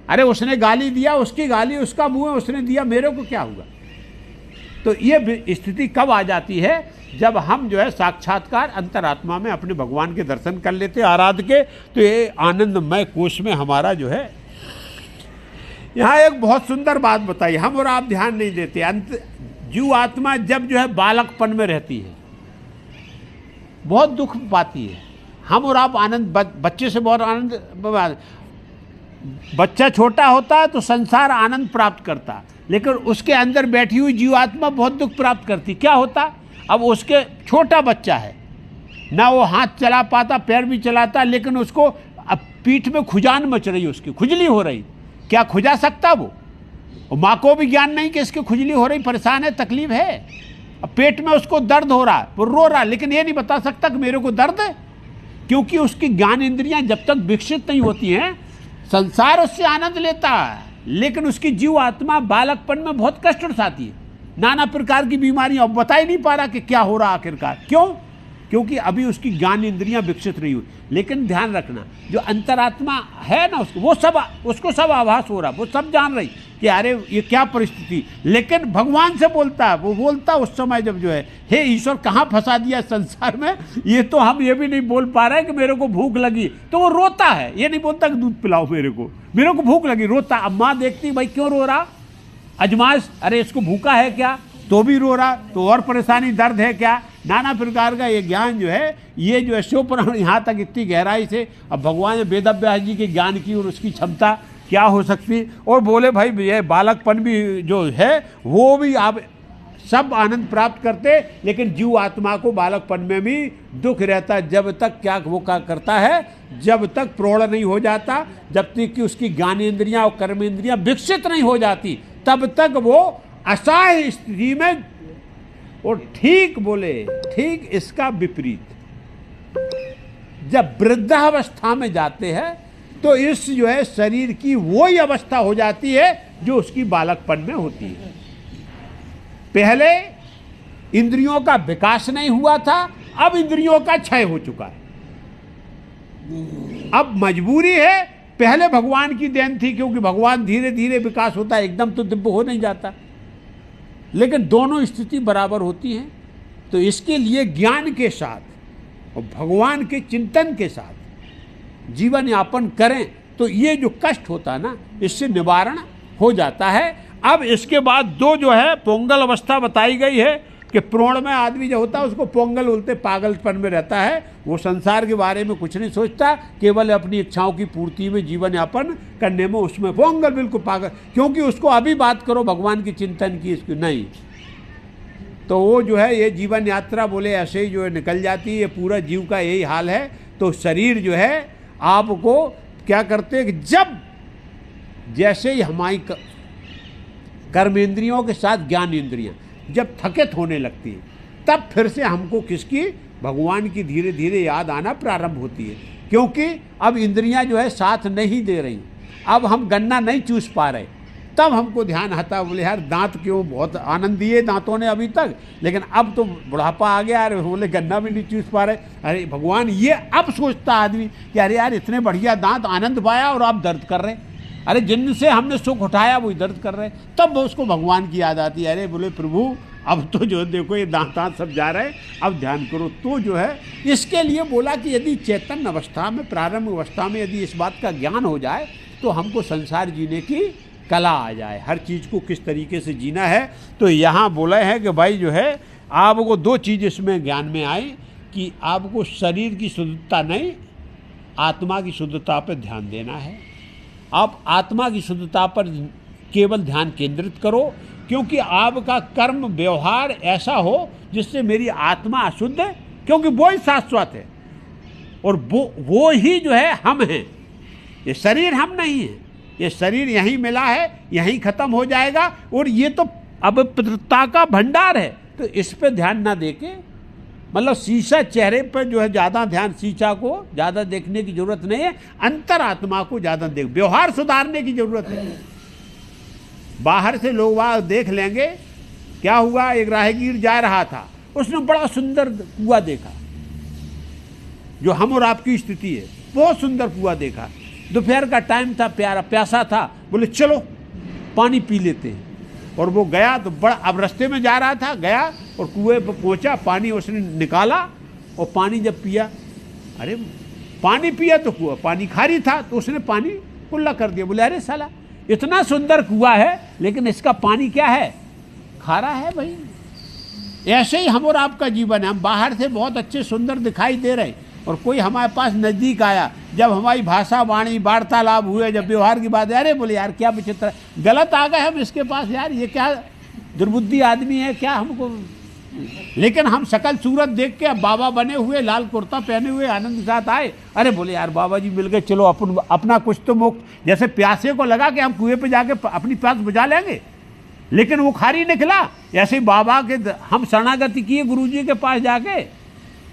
अरे उसने गाली दिया, उसकी गाली, उसका मुंह है, उसने दिया, मेरे को क्या हुआ। तो ये स्थिति कब आ जाती है, जब हम जो है साक्षात्कार अंतरात्मा में अपने भगवान के दर्शन कर लेते आराध के। तो ये आनंदमय कोश में हमारा जो है, यहाँ एक बहुत सुंदर बात बताई, हम और आप ध्यान नहीं देते। जीव आत्मा जब जो है बालकपन में रहती है, बहुत दुख पाती है। हम और आप आनंद, बच्चे से बहुत आनंद, बच्चा छोटा होता है तो संसार आनंद प्राप्त करता, लेकिन उसके अंदर बैठी हुई जीवात्मा बहुत दुख प्राप्त करती। क्या होता, अब उसके छोटा बच्चा है ना, वो हाथ चला पाता, पैर भी चलाता, लेकिन उसको अब पीठ में खुजान मच रही, उसकी खुजली हो रही। क्या खुजा सकता वो? माँ को भी ज्ञान नहीं कि इसकी खुजली हो रही, परेशान है, तकलीफ है। अब पेट में उसको दर्द हो रहा है, वो रो रहा है, लेकिन ये नहीं बता सकता कि मेरे को दर्द है, क्योंकि उसकी ज्ञान इंद्रियां जब तक विकसित नहीं होती हैं, संसार उससे आनंद लेता है, लेकिन उसकी जीव आत्मा बालकपन में बहुत कष्ट उठाती है, नाना प्रकार की बीमारियां। अब बता ही नहीं पा रहा कि क्या हो रहा आखिरकार। क्यों? क्योंकि अभी उसकी ज्ञान इंद्रियां विकसित नहीं हुई। लेकिन ध्यान रखना, जो अंतरात्मा है ना, उसको सब आभास हो रहा, वो सब जान रही कि अरे ये क्या परिस्थिति, लेकिन भगवान से बोलता है। वो बोलता उस समय जब जो है, हे ईश्वर कहाँ फंसा दिया संसार में, ये तो हम ये भी नहीं बोल पा रहे कि मेरे को भूख लगी, तो वो रोता है, ये नहीं बोलता कि दूध पिलाओ मेरे को भूख लगी, रोता। अब माँ देखती भाई क्यों रो रहा, अजमाइश, अरे इसको भूखा है क्या, तो भी रो रहा, तो और परेशानी, दर्द है क्या, नाना प्रकार का ये ज्ञान जो है, ये जो है शिव पुराण यहाँ तक इतनी गहराई से। अब भगवान ने वेदव्यास जी के ज्ञान की और उसकी क्षमता क्या हो सकती, और बोले भाई ये बालकपन भी जो है वो भी आप सब आनंद प्राप्त करते, लेकिन जीव आत्मा को बालकपन में भी दुख रहता, जब तक क्या वो क्या करता है, जब तक प्रौढ़ नहीं हो जाता, जब तक कि उसकी ज्ञानेंद्रियां और कर्मेंद्रियां विकसित नहीं हो जाती, तब तक वो असहाय स्थिति में। और ठीक बोले, ठीक इसका विपरीत, जब वृद्धावस्था में जाते हैं तो इस जो है शरीर की वही अवस्था हो जाती है जो उसकी बालकपन में होती है। पहले इंद्रियों का विकास नहीं हुआ था, अब इंद्रियों का क्षय हो चुका है। अब मजबूरी है, पहले भगवान की देन थी, क्योंकि भगवान धीरे धीरे विकास होता है, एकदम तो दिव्य हो नहीं जाता, लेकिन दोनों स्थिति बराबर होती हैं। तो इसके लिए ज्ञान के साथ और भगवान के चिंतन के साथ जीवन यापन करें तो ये जो कष्ट होता है ना, इससे निवारण हो जाता है। अब इसके बाद दो जो है पोंगल अवस्था बताई गई है कि प्रौढ़ में आदमी जो होता है उसको पोंगल बोलते, पागलपन में रहता है, वो संसार के बारे में कुछ नहीं सोचता, केवल अपनी इच्छाओं की पूर्ति में जीवन यापन करने में उसमें पोंगल, बिल्कुल पागल, क्योंकि उसको अभी बात करो भगवान की चिंतन की, इसकी नहीं, तो वो जो है ये जीवन यात्रा बोले ऐसे ही जो है निकल जाती है। पूरा जीव का यही हाल है। तो शरीर जो है आपको क्या करते हैं कि जब जैसे ही हमारी कर्मेंद्रियों के साथ ज्ञान इंद्रियां जब थकित होने लगती है, तब फिर से हमको किसकी, भगवान की धीरे धीरे याद आना प्रारंभ होती है, क्योंकि अब इंद्रियां जो है साथ नहीं दे रही, अब हम गन्ना नहीं चूस पा रहे, तब हमको ध्यान आता, बोले यार दांत क्यों, बहुत आनंद दिए दांतों ने अभी तक, लेकिन अब तो बुढ़ापा आ गया, अरे बोले गन्ना भी नहीं चूस पा रहे। अरे भगवान ये अब सोचता आदमी कि अरे यार इतने बढ़िया दांत, आनंद पाया और आप दर्द कर रहे, अरे जिनसे हमने सुख उठाया वही दर्द कर रहे, तब उसको भगवान की याद आती है। अरे बोले प्रभु अब तो जो देखो ये दांत सब जा रहे, अब ध्यान करो। तो जो है इसके लिए बोला कि यदि चेतन अवस्था में, प्रारंभ अवस्था में यदि इस बात का ज्ञान हो जाए तो हमको संसार जीने की कला आ जाए, हर चीज़ को किस तरीके से जीना है। तो यहाँ बोला है कि भाई जो है आपको दो चीज़ इसमें ज्ञान में आई कि आपको शरीर की शुद्धता नहीं, आत्मा की शुद्धता पर ध्यान देना है। आप आत्मा की शुद्धता पर केवल ध्यान केंद्रित करो, क्योंकि आपका कर्म व्यवहार ऐसा हो जिससे मेरी आत्मा अशुद्ध है, क्योंकि वो ही शाश्वत है और वो ही जो है हम हैं, ये शरीर हम नहीं है, ये शरीर यहीं मिला है, यहीं खत्म हो जाएगा, और ये तो अपवित्रता का भंडार है। तो इस पे ध्यान ना देके, मतलब शीशा चेहरे पर जो है ज़्यादा ध्यान, शीशा को ज़्यादा देखने की जरूरत नहीं है, अंतरात्मा को ज़्यादा देख, व्यवहार सुधारने की जरूरत है। बाहर से लोग वहाँ देख लेंगे। क्या हुआ, एक राहगीर जा रहा था, उसने बड़ा सुंदर कुआं देखा, जो हम और आपकी स्थिति है, बहुत सुंदर कुआं देखा, दोपहर का टाइम था, प्यासा था, बोले चलो पानी पी लेते हैं। और वो गया तो बड़ा, अब रास्ते में जा रहा था, गया और कुएं पर पहुंचा, पानी उसने निकाला और पानी जब पिया, अरे पानी पिया तो कुआं पानी खारी था, तो उसने पानी कुल्ला कर दिया। बोले अरे साला इतना सुंदर कुआं है लेकिन इसका पानी क्या है, खारा है भाई। ऐसे ही हम और आपका जीवन है, हम बाहर से बहुत अच्छे सुंदर दिखाई दे रहे हैं, और कोई हमारे पास नज़दीक आया, जब हमारी भाषा वाणी वार्तालाप हुए, जब व्यवहार की बात, अरे बोले यार क्या विचित्र, गलत आ गए हम इसके पास, यार ये क्या दुर्बुद्धि आदमी है क्या हमको। लेकिन हम शकल सूरत देख के अब बाबा बने हुए, लाल कुर्ता पहने हुए आनंद के साथ आए, अरे बोले यार बाबा जी मिल गए, चलो अपना कुछ तो मुक्त। जैसे प्यासे को लगा कि हम कुएं पे जाके अपनी प्यास बुझा लेंगे, लेकिन वो खारी निकला। ऐसे ही बाबा के हम शरणागति किए गुरु जी के पास जाके,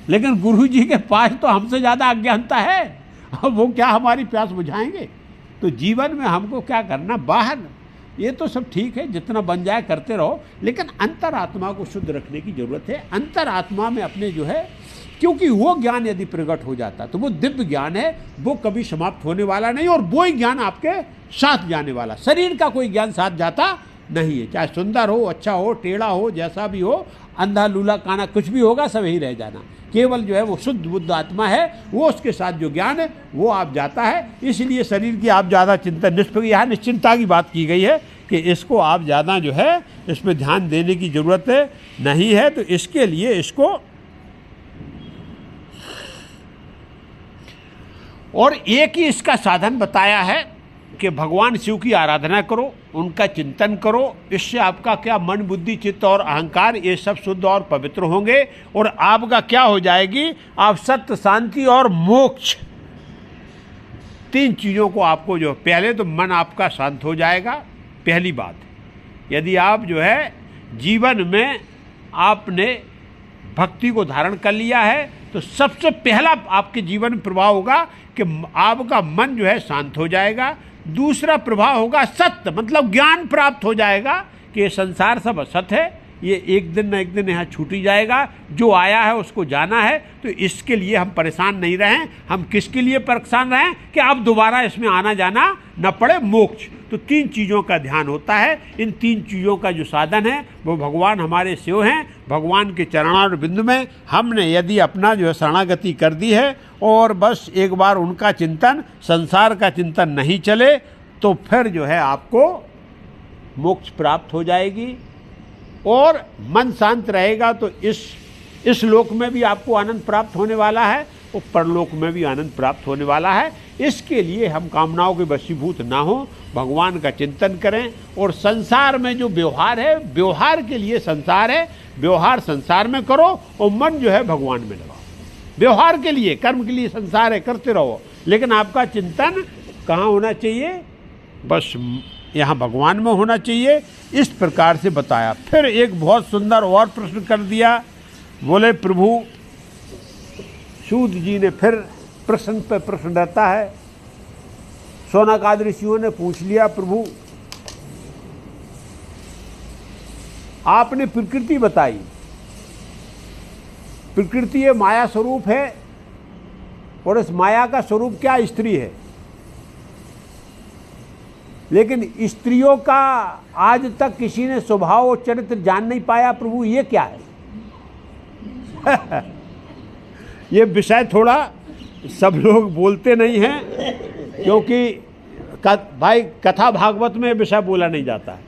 लेकिन गुरु जी के पास तो हमसे ज़्यादा अज्ञानता है, अब वो क्या हमारी प्यास बुझाएंगे। तो जीवन में हमको क्या करना, बाहर ये तो सब ठीक है, जितना बन जाए करते रहो, लेकिन अंतरात्मा को शुद्ध रखने की जरूरत है। अंतरात्मा में अपने जो है, क्योंकि वो ज्ञान यदि प्रकट हो जाता तो वो दिव्य ज्ञान है, वो कभी समाप्त होने वाला नहीं, और वो ही ज्ञान आपके साथ जाने वाला। शरीर का कोई ज्ञान साथ जाता नहीं है, चाहे सुंदर हो, अच्छा हो, टेढ़ा हो, जैसा भी हो, अंधा लूला काना कुछ भी होगा, सब यही रह जाना। केवल जो है वो शुद्ध बुद्ध आत्मा है, वो उसके साथ जो ज्ञान है वो आप जाता है। इसलिए शरीर की आप ज़्यादा चिंता, यहाँ निश्चिंता की बात की गई है कि इसको आप ज़्यादा जो है इस पर ध्यान देने की ज़रूरत नहीं है। तो इसके लिए इसको, और एक ही इसका साधन बताया है कि भगवान शिव की आराधना करो, उनका चिंतन करो, इससे आपका क्या मन बुद्धि चित्त और अहंकार ये सब शुद्ध और पवित्र होंगे, और आपका क्या हो जाएगी, आप सत्य शांति और मोक्ष, तीन चीज़ों को आपको जो, पहले तो मन आपका शांत हो जाएगा, पहली बात। यदि आप जो है जीवन में आपने भक्ति को धारण कर लिया है, तो सबसे पहला आपके जीवन में प्रभाव होगा कि आपका मन जो है शांत हो जाएगा। दूसरा प्रभाव होगा सत्य, मतलब ज्ञान प्राप्त हो जाएगा कि ये संसार सब असत है, ये एक दिन न एक दिन यहाँ छूट ही जाएगा, जो आया है उसको जाना है। तो इसके लिए हम परेशान नहीं रहें। हम किसके लिए परेशान रहें कि अब दोबारा इसमें आना जाना न पड़े, मोक्ष। तो तीन चीज़ों का ध्यान होता है। इन तीन चीज़ों का जो साधन है वो भगवान हमारे शिव हैं। भगवान के चरणार बिंदु में हमने यदि अपना जो है शरणागति कर दी है, और बस एक बार उनका चिंतन, संसार का चिंतन नहीं चले, तो फिर जो है आपको मोक्ष प्राप्त हो जाएगी। और मन शांत रहेगा तो इस लोक में भी आपको आनंद प्राप्त होने वाला है, और परलोक में भी आनंद प्राप्त होने वाला है। इसके लिए हम कामनाओं के वशीभूत ना हो, भगवान का चिंतन करें। और संसार में जो व्यवहार है, व्यवहार के लिए संसार है, व्यवहार संसार में करो, और मन जो है भगवान में लगाओ। व्यवहार के लिए, कर्म के लिए संसार है, करते रहो, लेकिन आपका चिंतन कहाँ होना चाहिए, बस यहाँ भगवान में होना चाहिए। इस प्रकार से बताया। फिर एक बहुत सुंदर और प्रश्न कर दिया, बोले प्रभु, सूत जी ने फिर प्रश्न पे प्रश्न रहता है। शौनकादि ऋषियों ने पूछ लिया, प्रभु आपने प्रकृति बताई, प्रकृति ये माया स्वरूप है, और इस माया का स्वरूप क्या, स्त्री है। लेकिन स्त्रियों का आज तक किसी ने स्वभाव और चरित्र जान नहीं पाया, प्रभु ये क्या है। ये विषय थोड़ा सब लोग बोलते नहीं हैं, क्योंकि भाई कथा भागवत में विषय बोला नहीं जाता है,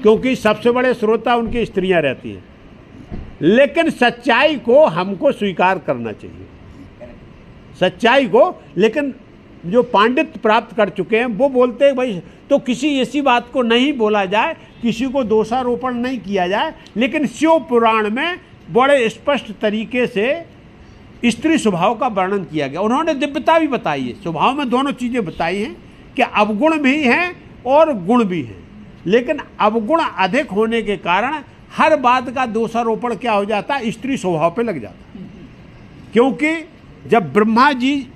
क्योंकि सबसे बड़े श्रोता उनकी स्त्रियां रहती हैं। लेकिन सच्चाई को हमको स्वीकार करना चाहिए, सच्चाई को। लेकिन जो पांडित्य प्राप्त कर चुके हैं वो बोलते हैं भाई, तो किसी ऐसी बात को नहीं बोला जाए, किसी को दोषारोपण नहीं किया जाए। लेकिन शिव पुराण में बड़े स्पष्ट तरीके से स्त्री स्वभाव का वर्णन किया गया। उन्होंने दिव्यता भी बताई है, स्वभाव में दोनों चीज़ें बताई हैं कि अवगुण भी हैं और गुण भी हैं। लेकिन अवगुण अधिक होने के कारण हर बात का दोषारोपण क्या हो जाता है, स्त्री स्वभाव पे लग जाता है। क्योंकि जब ब्रह्मा जी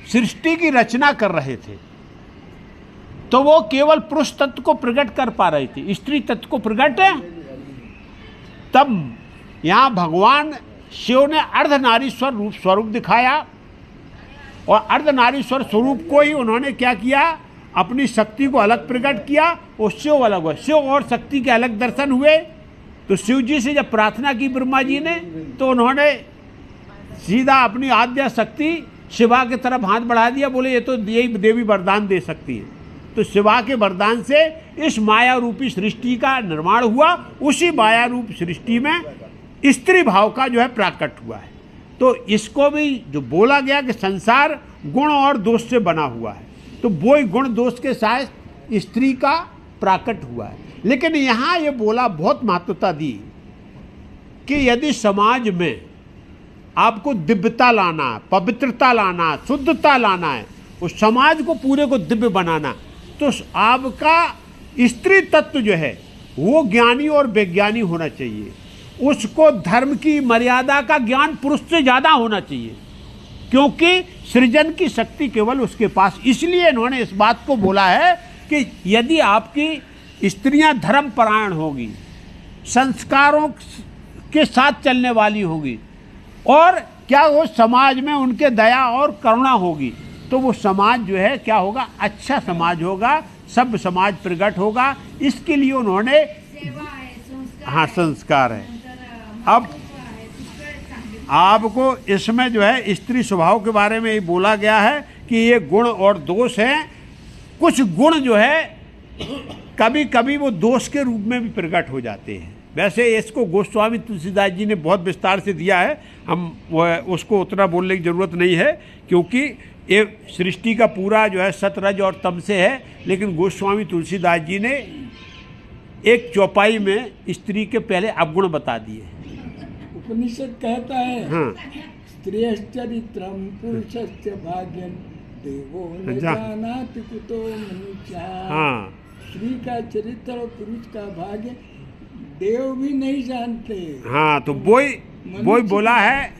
सृष्टि की रचना कर रहे थे तो वो केवल पुरुष तत्व को प्रकट कर पा रहे थे, स्त्री तत्व को प्रकट। तब यहाँ भगवान शिव ने अर्धनारीश्वर स्वरूप दिखाया, और अर्धनारीश्वर स्वरूप को ही उन्होंने क्या किया, अपनी शक्ति को अलग प्रकट किया, और शिव अलग हुआ। शिव और शक्ति के अलग दर्शन हुए। तो शिव जी से जब प्रार्थना की ब्रह्मा जी ने, तो उन्होंने सीधा अपनी आद्या शक्ति शिवा की तरफ हाथ बढ़ा दिया, बोले ये तो यही देवी वरदान दे सकती है। तो शिवा के वरदान से इस माया रूपी सृष्टि का निर्माण हुआ। उसी माया रूप सृष्टि में स्त्री भाव का जो है प्राकट हुआ है। तो इसको भी जो बोला गया कि संसार गुण और दोष से बना हुआ है, तो वो गुण दोष के साथ स्त्री का प्राकट हुआ है। लेकिन यहाँ ये बोला, बहुत महत्वता दी कि यदि समाज में आपको दिव्यता लाना है, पवित्रता लाना है, शुद्धता लाना है, उस समाज को पूरे को दिव्य बनाना, तो आपका स्त्री तत्व जो है वो ज्ञानी और वैज्ञानिक होना चाहिए। उसको धर्म की मर्यादा का ज्ञान पुरुष से ज़्यादा होना चाहिए, क्योंकि सृजन की शक्ति केवल उसके पास। इसलिए इन्होंने इस बात को बोला है कि यदि आपकी स्त्रियां धर्मपरायण होगी, संस्कारों के साथ चलने वाली होगी, और क्या वो समाज में उनके दया और करुणा होगी, तो वो समाज जो है क्या होगा, अच्छा समाज होगा, सभ्य समाज प्रकट होगा। इसके लिए उन्होंने हाँ संस्कार है। अब आपको इसमें जो है स्त्री स्वभाव के बारे में ये बोला गया है कि ये गुण और दोष हैं। कुछ गुण जो है कभी कभी वो दोष के रूप में भी प्रकट हो जाते हैं। वैसे इसको गोस्वामी तुलसीदास जी ने बहुत विस्तार से दिया है, हम उसको उतना बोलने की ज़रूरत नहीं है, क्योंकि ये सृष्टि का पूरा जो है सतरज और तम से है। लेकिन गोस्वामी तुलसीदास जी ने एक चौपाई में स्त्री के पहले अवगुण बता दिए। उपनिषद कहता है, हाँ, स्त्रियश्चरित्रम पुरुषस्य भाग्यम देवो न जानाति कुतो मनुष्या। हाँ, स्त्री का चरित्र और पुरुष का भाग्य देव भी नहीं जानते। हाँ, तो वही बोला है।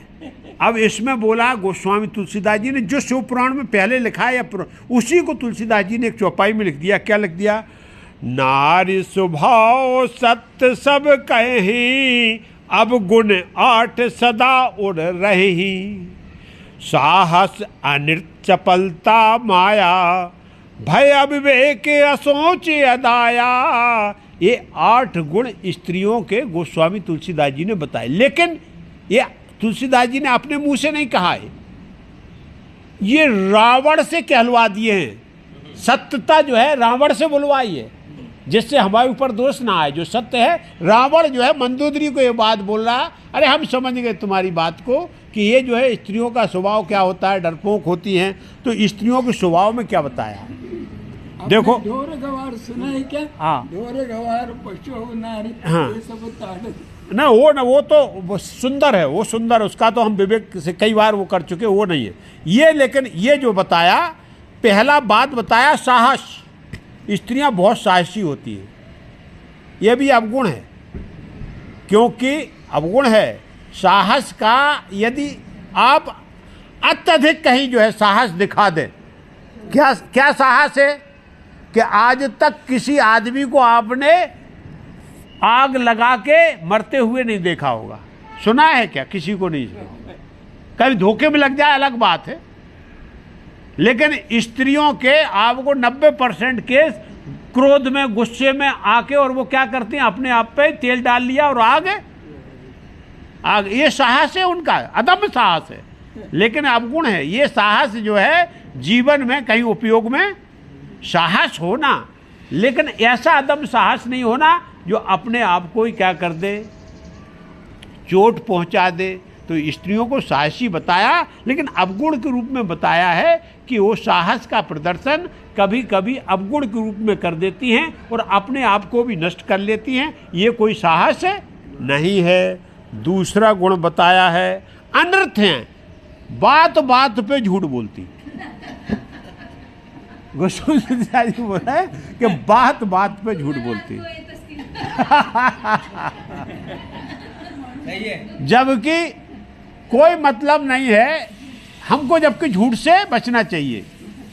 अब इसमें बोला गोस्वामी तुलसीदास जी ने जो शिव पुराण में पहले लिखा है, या उसी को तुलसीदास जी ने एक चौपाई में लिख दिया। क्या लिख दिया? नारी स्वभाव सत्य सब कहीं, अब गुण 8 सदा उड़ रही। साहस अनृत चपलता माया, भय अविवेक असोच अदाया। ये 8 गुण स्त्रियों के गोस्वामी तुलसीदास जी ने बताए। लेकिन ये तुलसीदास जी ने अपने मुंह से नहीं कहा है, ये रावण से कहलवा दिए हैं। सत्यता जो है रावण से बुलवाई है, जिससे हमारे ऊपर दोष ना आए। जो सत्य है, रावण जो है मंदोदरी को ये बात बोल रहा, अरे हम समझ गए तुम्हारी बात को कि ये जो है स्त्रियों का स्वभाव क्या होता है, डरपोक होती हैं। तो स्त्रियों के स्वभाव में क्या बताया, देखो। ढोर गवार सुना है क्या? हाँ, ढोर गवार पशु नारी, हाँ, ये सब ताड़ ना वो तो वो सुंदर है, वो सुंदर, उसका तो हम विवेक से कई बार वो कर चुके, वो नहीं है ये। लेकिन ये जो बताया, पहला बात बताया साहस, स्त्रियां बहुत साहसी होती हैं। ये भी अवगुण है, क्योंकि अवगुण है साहस का। यदि आप अत्यधिक कहीं जो है साहस दिखा दें, क्या साहस है कि आज तक किसी आदमी को आपने आग लगा के मरते हुए नहीं देखा होगा। सुना है क्या? किसी को नहीं सुना। कभी धोखे में लग जाए अलग बात है, लेकिन स्त्रियों के आपको 90% केस क्रोध में, गुस्से में आके, और वो क्या करती हैं, अपने आप पे तेल डाल लिया और आग। ये साहस है उनका, अदम्य साहस है। लेकिन अवगुण है ये साहस जो है जीवन में कहीं उपयोग में साहस होना, लेकिन ऐसा अदम्य साहस नहीं होना जो अपने आप को ही क्या कर दे, चोट पहुंचा दे। तो स्त्रियों को साहसी बताया, लेकिन अवगुण के रूप में बताया है कि वो साहस का प्रदर्शन कभी कभी अवगुण के रूप में कर देती हैं और अपने आप को भी नष्ट कर लेती हैं। ये कोई साहस नहीं है। दूसरा गुण बताया है अनर्थ हैं, बात बात पे झूठ बोलती। गोस्वामी जी बोला है कि बात बात पे झूठ बोलती, जबकि कोई मतलब नहीं है हमको, जबकि झूठ से बचना चाहिए।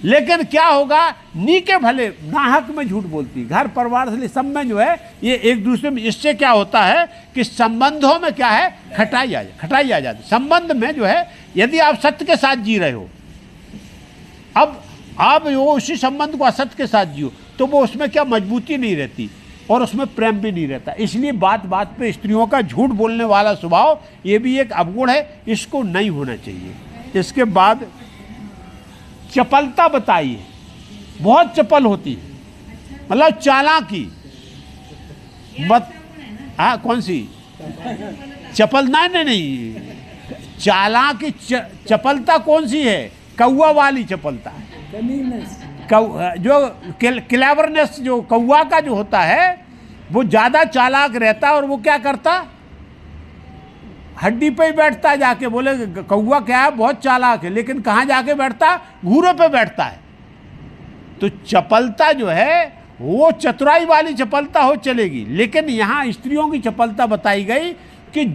लेकिन क्या होगा, नीके भले नाहक में झूठ बोलती, घर परिवार से सब में जो है ये एक दूसरे में। इससे क्या होता है कि संबंधों में क्या है, खटाई आ जाती। संबंध में जो है यदि आप सत्य के साथ जी रहे हो, अब आप वो उसी संबंध को असत्य के साथ जियो, तो वो उसमें क्या मजबूती नहीं रहती और उसमें प्रेम भी नहीं रहता। इसलिए बात बात पे स्त्रियों का झूठ बोलने वाला स्वभाव, ये भी एक अवगुण है, इसको नहीं होना चाहिए। इसके बाद चपलता बताई है, बहुत चपल होती है, मतलब चालाकी। हाँ, कौन सी चपल? नहीं, चालाक चपलता कौन सी है? कौवा वाली चपलता है। जो क्लेवरनेस जो कौवा का जो होता है वो ज़्यादा चालाक रहता है, और वो क्या करता, हड्डी पे ही बैठता है जाके। बोले कौवा क्या है, बहुत चालाक है, लेकिन कहाँ जाके बैठता, घूरे पे बैठता है। तो चपलता जो है वो चतुराई वाली चपलता हो चलेगी, लेकिन यहाँ स्त्रियों की चपलता बताई गई कि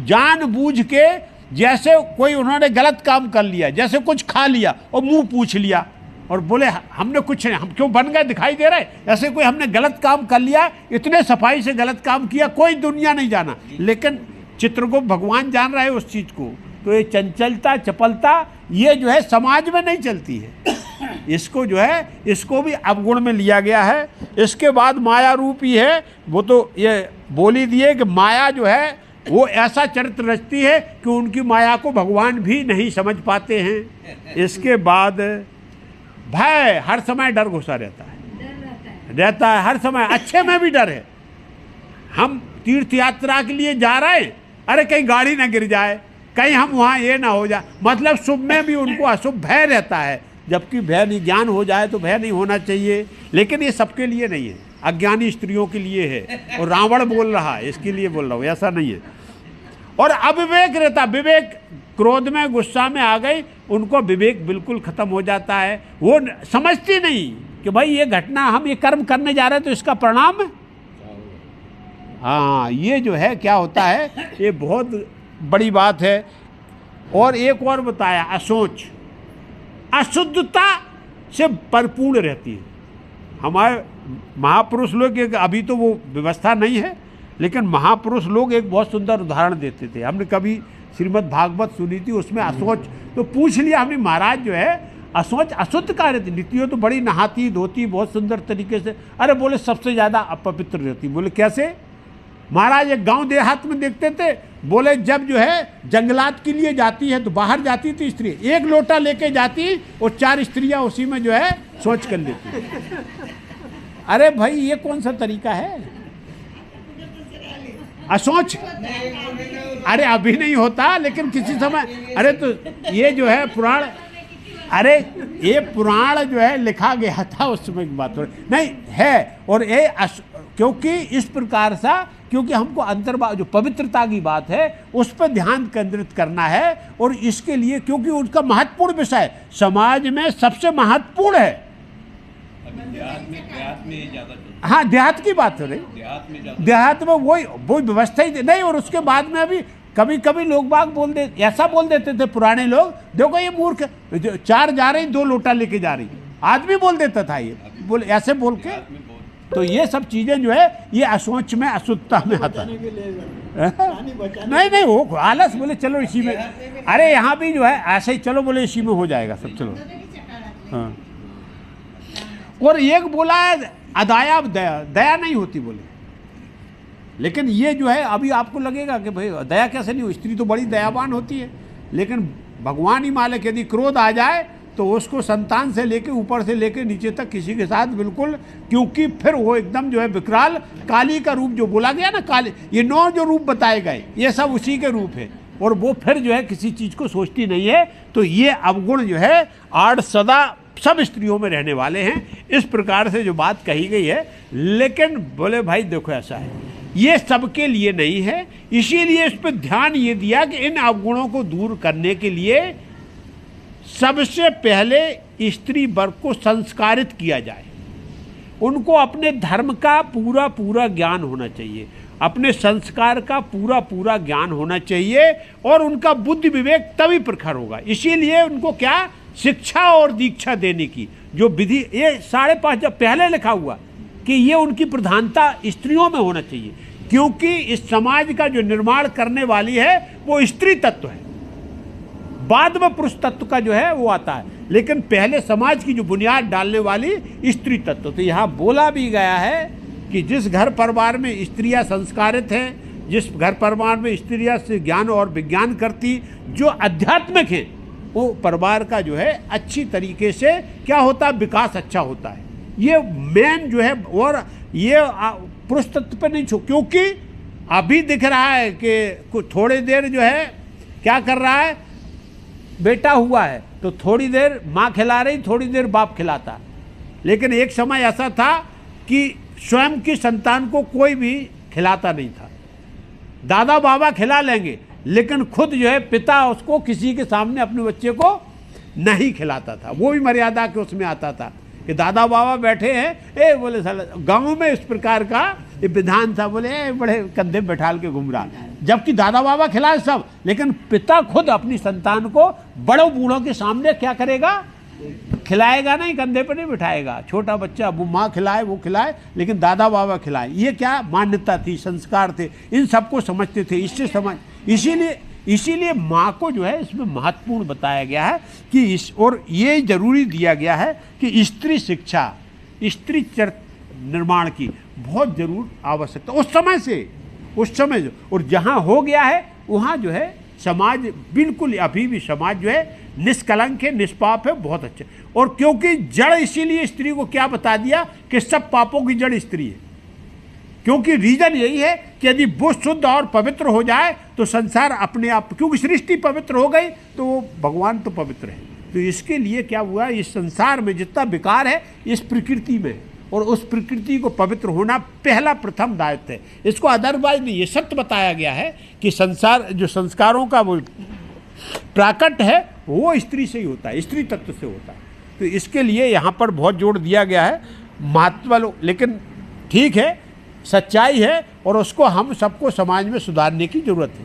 जानबूझ के, जैसे कोई उन्होंने गलत काम कर लिया, जैसे कुछ खा लिया और मुंह पूछ लिया और बोले हमने कुछ नहीं, हम क्यों बन गए दिखाई दे रहे, ऐसे कोई हमने गलत काम कर लिया, इतने सफाई से गलत काम किया, कोई दुनिया नहीं जाना, लेकिन चित्रगुप्त भगवान जान रहे उस चीज़ को। तो ये चंचलता चपलता ये जो है समाज में नहीं चलती है, इसको जो है इसको भी अवगुण में लिया गया है। इसके बाद माया रूप ही है, वो तो ये बोल ही दिए कि माया जो है वो ऐसा चरित्र रचती है कि उनकी माया को भगवान भी नहीं समझ पाते हैं। इसके बाद भय, हर समय डर घुसा रहता है हर समय, अच्छे में भी डर है। हम तीर्थ यात्रा के लिए जा रहे हैं, अरे कहीं गाड़ी ना गिर जाए, कहीं हम वहाँ ये ना हो जाए, मतलब शुभ में भी उनको अशुभ भय रहता है, जबकि भय नहीं, ज्ञान हो जाए तो भय नहीं होना चाहिए। लेकिन ये सबके लिए नहीं है, अज्ञानी स्त्रियों के लिए है, और रावण बोल रहा है इसके लिए बोल रहा हूँ, ऐसा नहीं है। और अविवेक रहता, विवेक क्रोध में गुस्सा में आ गई, उनको विवेक बिल्कुल खत्म हो जाता है, वो समझती नहीं कि भाई ये घटना, हम ये कर्म करने जा रहे हैं तो इसका परिणाम, हाँ ये जो है क्या होता है, ये बहुत बड़ी बात है। और एक और बताया, असोच, अशुद्धता से भरपूर रहती है। हमारे महापुरुष लोग, अभी तो वो व्यवस्था नहीं है, लेकिन महापुरुष लोग एक बहुत सुंदर उदाहरण देते थे। हमने कभी श्रीमद् भागवत सुनी थी, उसमें असोच, तो पूछ लिया हमने, महाराज जो है असोच अशुद्ध का रहती, नीतियों तो बड़ी नहाती धोती बहुत सुंदर तरीके से, अरे बोले सबसे ज़्यादा अपवित्र रहती। बोले कैसे? महाराज एक गांव देहात में देखते थे, बोले जब जो है जंगलात के लिए जाती है तो बाहर जाती थी स्त्री, एक लोटा लेके जाती और 4 स्त्रियां उसी में जो है शौच कर लेती। अरे भाई ये कौन सा तरीका है? असोच, अरे अभी नहीं होता, लेकिन किसी समय, अरे तो ये जो है पुराण, अरे ये पुराण जो है लिखा गया था उसमें की बात हो नहीं है। और ये क्योंकि इस प्रकार सा, क्योंकि हमको अंतर्भाव जो पवित्रता की बात है उस पर ध्यान केंद्रित करना है, और इसके लिए क्योंकि उनका महत्वपूर्ण विषय समाज में सबसे महत्वपूर्ण है। देहात में ज़्यादा, हाँ देहात की बात हो रही, देहात में वही व्यवस्था ही नहीं। और उसके बाद में अभी कभी कभी लोग बाग ऐसा बोल देते थे पुराने लोग, देखो ये मूर्ख, 4 जा रही 2 लोटा लेके जा रही, आदमी बोल देता था ये, बोल ऐसे बोल के। तो ये सब चीजें जो है ये असोच में, अशुद्धता में आता है। नहीं वो आलस, बोले चलो इसी में, अरे यहाँ भी जो है ऐसे ही चलो, बोले इसी में हो जाएगा सब, चलो। हाँ, और एक बोला है अदाया दया नहीं होती बोले, लेकिन ये जो है अभी आपको लगेगा कि भाई दया कैसे नहीं हो, स्त्री तो बड़ी दयावान होती है, लेकिन भगवान ही मालिक, यदि क्रोध आ जाए तो उसको संतान से लेके ऊपर से लेके नीचे तक किसी के साथ बिल्कुल, क्योंकि फिर वो एकदम जो है विकराल, काली का रूप जो बोला गया ना, काली, ये 9 जो रूप बताए गए ये सब उसी के रूप है, और वो फिर जो है किसी चीज़ को सोचती नहीं है। तो ये अवगुण जो है आड़ सदा सब स्त्रियों में रहने वाले हैं, इस प्रकार से जो बात कही गई है। लेकिन बोले भाई देखो ऐसा है, ये सबके लिए नहीं है, इसीलिए इस पर ध्यान ये दिया कि इन अवगुणों को दूर करने के लिए सबसे पहले स्त्री वर्ग को संस्कारित किया जाए, उनको अपने धर्म का पूरा पूरा ज्ञान होना चाहिए, अपने संस्कार का पूरा पूरा ज्ञान होना चाहिए, और उनका बुद्धि विवेक तभी प्रखर होगा। इसीलिए उनको क्या शिक्षा और दीक्षा देने की जो विधि, ये 5.5 जब पहले लिखा हुआ कि ये उनकी प्रधानता स्त्रियों में होना चाहिए, क्योंकि इस समाज का जो निर्माण करने वाली है वो स्त्री तत्व है, बाद में पुरुष तत्व का जो है वो आता है, लेकिन पहले समाज की जो बुनियाद डालने वाली स्त्री तत्व। तो यहाँ बोला भी गया है कि जिस घर परिवार में स्त्रियां संस्कारित हैं, जिस घर परिवार में स्त्रियां से ज्ञान और विज्ञान करती, जो आध्यात्मिक हैं, वो परिवार का जो है अच्छी तरीके से क्या होता है, विकास अच्छा होता है। ये मेन जो है, और ये पुरुष तत्व पर नहीं छो, क्योंकि अभी दिख रहा है कि कुछ थोड़ी देर जो है क्या कर रहा है, बेटा हुआ है तो थोड़ी देर माँ खिला रही, थोड़ी देर बाप खिलाता। लेकिन एक समय ऐसा था कि स्वयं की संतान को कोई भी खिलाता नहीं था। दादा बाबा खिला लेंगे, लेकिन खुद जो है पिता उसको किसी के सामने अपने बच्चे को नहीं खिलाता था। वो भी मर्यादा के उसमें आता था कि दादा बाबा बैठे हैं, बोले साला, गाँव में इस प्रकार का ये विधान था, बोले बड़े कंधे बैठाल के घूम रहा, जबकि दादा बाबा खिलाए सब, लेकिन पिता खुद अपनी संतान को बड़ों बूढ़ों के सामने क्या करेगा, खिलाएगा नहीं, कंधे पर नहीं बिठाएगा। छोटा बच्चा वो माँ खिलाए वो खिलाए, लेकिन दादा बाबा खिलाए। ये क्या मान्यता थी, संस्कार थे, इन सबको समझते थे। इसीलिए माँ को जो है इसमें महत्वपूर्ण बताया गया है कि और ये जरूरी दिया गया है कि स्त्री शिक्षा, स्त्री चरित्र निर्माण की बहुत जरूर आवश्यकता उस समय और जहाँ हो गया है वहाँ जो है समाज बिल्कुल अभी भी समाज जो है निष्कलंक है, निष्पाप है, बहुत अच्छे। और क्योंकि जड़, इसीलिए स्त्री को क्या बता दिया कि सब पापों की जड़ स्त्री है, क्योंकि रीजन यही है कि यदि वो शुद्ध और पवित्र हो जाए तो संसार अपने आप, क्योंकि सृष्टि पवित्र हो गई तो वो भगवान तो पवित्र है। तो इसके लिए क्या हुआ, इस संसार में जितना विकार है इस प्रकृति में, और उस प्रकृति को पवित्र होना पहला प्रथम दायित्व है। इसको अदरवाइज नहीं, ये सत्य बताया गया है कि संसार जो संस्कारों का वो प्राकट है वो स्त्री से ही होता है, स्त्री तत्व से होता है। तो इसके लिए यहाँ पर बहुत जोर दिया गया है महत्व। लेकिन ठीक है, सच्चाई है, और उसको हम सबको समाज में सुधारने की जरूरत है,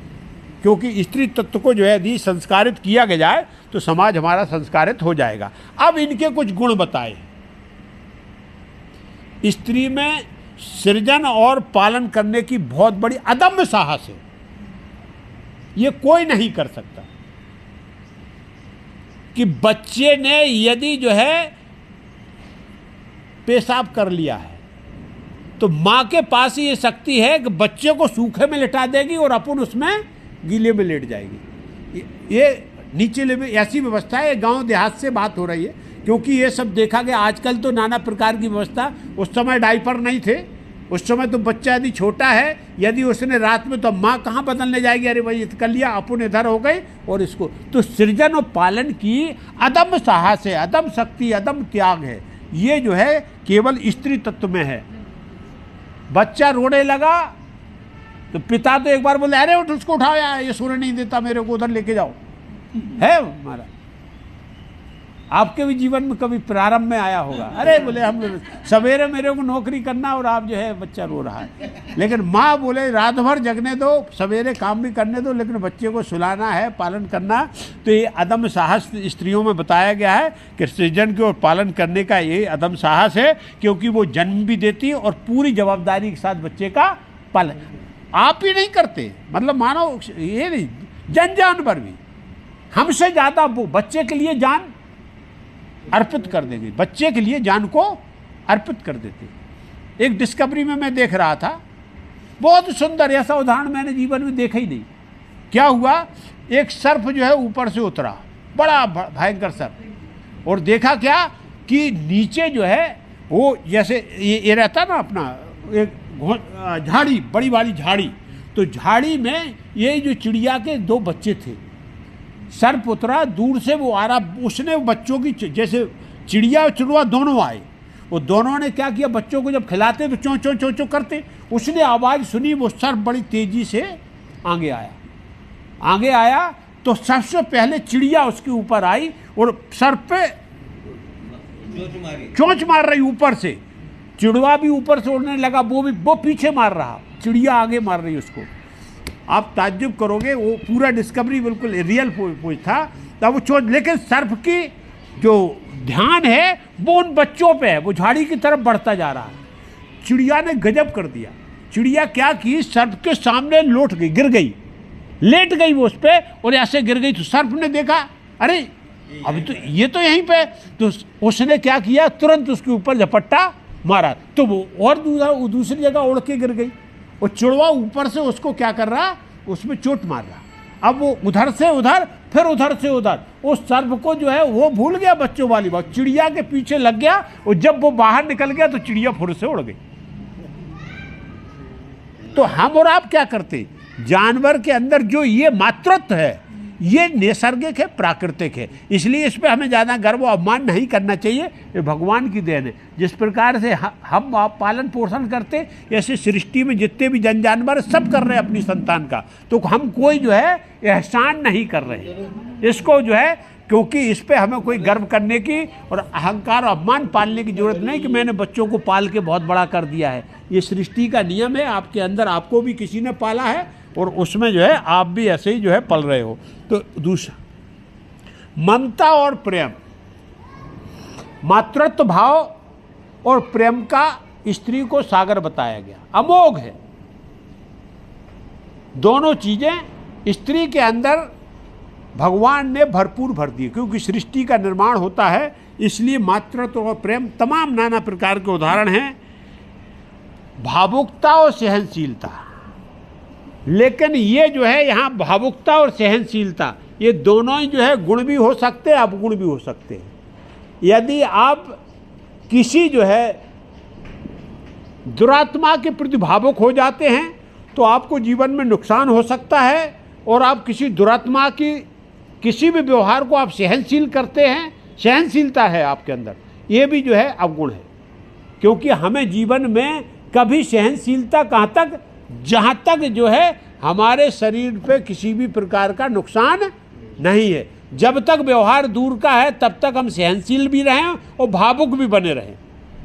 क्योंकि स्त्री तत्व को जो है यदि संस्कारित किया गया जाए तो समाज हमारा संस्कारित हो जाएगा। अब इनके कुछ गुण बताए। स्त्री में सृजन और पालन करने की बहुत बड़ी अदम्य साहस है, ये कोई नहीं कर सकता। कि बच्चे ने यदि जो है पेशाब कर लिया है तो माँ के पास ही ये शक्ति है कि बच्चे को सूखे में लिटा देगी और अपन उसमें गीले में लेट जाएगी। ये नीचे में ऐसी व्यवस्था है, गांव देहात से बात हो रही है, क्योंकि ये सब देखा गया। आजकल तो नाना प्रकार की व्यवस्था, उस समय डायपर नहीं थे, उस समय तो बच्चा यदि छोटा है, यदि उसने रात में, तो माँ कहाँ बदलने जाएगी, अरे भाई कर लिया, अपन इधर हो गए। और इसको तो सृजन और पालन की अदम्य साहस है, अदम्य शक्ति, अदम्य त्याग है, ये जो है केवल स्त्री तत्व में है। बच्चा रोने लगा तो पिता तो एक बार बोले, अरे उठ, उसको उठाओ यार, ये सोने नहीं देता मेरे को, उधर लेके जाओ। है हमारा, आपके भी जीवन में कभी प्रारंभ में आया होगा, अरे बोले हम सवेरे मेरे को नौकरी करना और आप जो है बच्चा रो रहा है। लेकिन माँ बोले रात भर जगने दो, सवेरे काम भी करने दो, लेकिन बच्चे को सुलाना है, पालन करना। तो ये अदम्य साहस स्त्रियों में बताया गया है कि सृजन के और पालन करने का ये अदम्य साहस है, क्योंकि वो जन्म भी देती है और पूरी जवाबदारी के साथ बच्चे का पालन आप ही नहीं करते। मतलब मानो ये नहीं, जानवर भी हमसे ज़्यादा वो बच्चे के लिए जान अर्पित कर देंगे, बच्चे के लिए जान को अर्पित कर देते। एक डिस्कवरी में मैं देख रहा था, बहुत सुंदर, ऐसा उदाहरण मैंने जीवन में देखा ही नहीं। क्या हुआ, एक सर्प जो है ऊपर से उतरा, बड़ा भयंकर सर्प, और देखा क्या कि नीचे जो है वो जैसे ये रहता ना अपना एक झाड़ी, बड़ी वाली झाड़ी, तो झाड़ी में ये जो चिड़िया के 2 बच्चे थे। सर्प उतरा, दूर से वो आ रहा, उसने बच्चों की, जैसे चिड़िया और चिड़वा दोनों आए, वो दोनों ने क्या किया, बच्चों को जब खिलाते तो चों चों चों चों करते, उसने आवाज़ सुनी, वो सर्प बड़ी तेजी से आगे आया तो सबसे पहले चिड़िया उसके ऊपर आई और सर्प पे चोंच मार रही ऊपर से। चिड़वा भी ऊपर से उड़ने लगा, वो पीछे मार रहा, चिड़िया आगे मार रही उसको। आप ताज्जुब करोगे, वो पूरा डिस्कवरी बिल्कुल रियल पोज था। तब वो चोट, लेकिन सर्प की जो ध्यान है वो उन बच्चों पे है, वो झाड़ी की तरफ बढ़ता जा रहा है। चिड़िया ने गजब कर दिया। चिड़िया क्या की, सर्प के सामने लौट गई, गिर गई, लेट गई वो उस पर, और ऐसे गिर गई। तो सर्प ने देखा, अरे अभी तो ये तो यहीं पे, तो उसने क्या किया, तुरंत उसके ऊपर झपट्टा मारा, तो वो और दूसरी जगह उड़ के गिर गई। और चिड़वा ऊपर से उसको क्या कर रहा, उसमें चोट मार रहा। अब वो उधर से उधर, फिर उधर से उधर, उस सर्प को जो है वो भूल गया बच्चों वाली बात, चिड़िया के पीछे लग गया, और जब वो बाहर निकल गया तो चिड़िया फुर से उड़ गई। तो हम और आप क्या करते, जानवर के अंदर जो ये मातृत्व है, ये नैसर्गिक है, प्राकृतिक है, इसलिए इस पर हमें ज़्यादा गर्व और अभिमान नहीं करना चाहिए। ये भगवान की देन है। जिस प्रकार से हम आप पालन पोषण करते, ऐसे सृष्टि में जितने भी जन जानवर सब कर रहे हैं अपनी संतान का, तो हम कोई जो है एहसान नहीं कर रहे इसको जो है, क्योंकि इस पे हमें कोई गर्व करने की और अहंकार और अभिमान पालने की जरूरत नहीं कि मैंने बच्चों को पाल के बहुत बड़ा कर दिया है। ये सृष्टि का नियम है, आपके अंदर आपको भी किसी ने पाला है और उसमें जो है आप भी ऐसे ही जो है पल रहे हो। तो दूसरा, ममता और प्रेम, मातृत्व भाव और प्रेम का स्त्री को सागर बताया गया, अमोघ है। दोनों चीजें स्त्री के अंदर भगवान ने भरपूर भर दी, क्योंकि सृष्टि का निर्माण होता है, इसलिए मातृत्व और प्रेम तमाम नाना प्रकार के उदाहरण हैं। भावुकता और सहनशीलता, लेकिन ये जो है यहाँ भावुकता और सहनशीलता ये दोनों ही जो है गुण भी हो सकते हैं, अवगुण भी हो सकते हैं। यदि आप किसी जो है दुरात्मा के प्रति भावुक हो जाते हैं तो आपको जीवन में नुकसान हो सकता है, और आप किसी दुरात्मा की किसी भी व्यवहार को आप सहनशील करते हैं, सहनशीलता है आपके अंदर, ये भी जो है अवगुण है। क्योंकि हमें जीवन में कभी सहनशीलता कहाँ तक, जहाँ तक जो है हमारे शरीर पे किसी भी प्रकार का नुकसान नहीं है, जब तक व्यवहार दूर का है तब तक हम सहनशील भी रहें और भावुक भी बने रहें।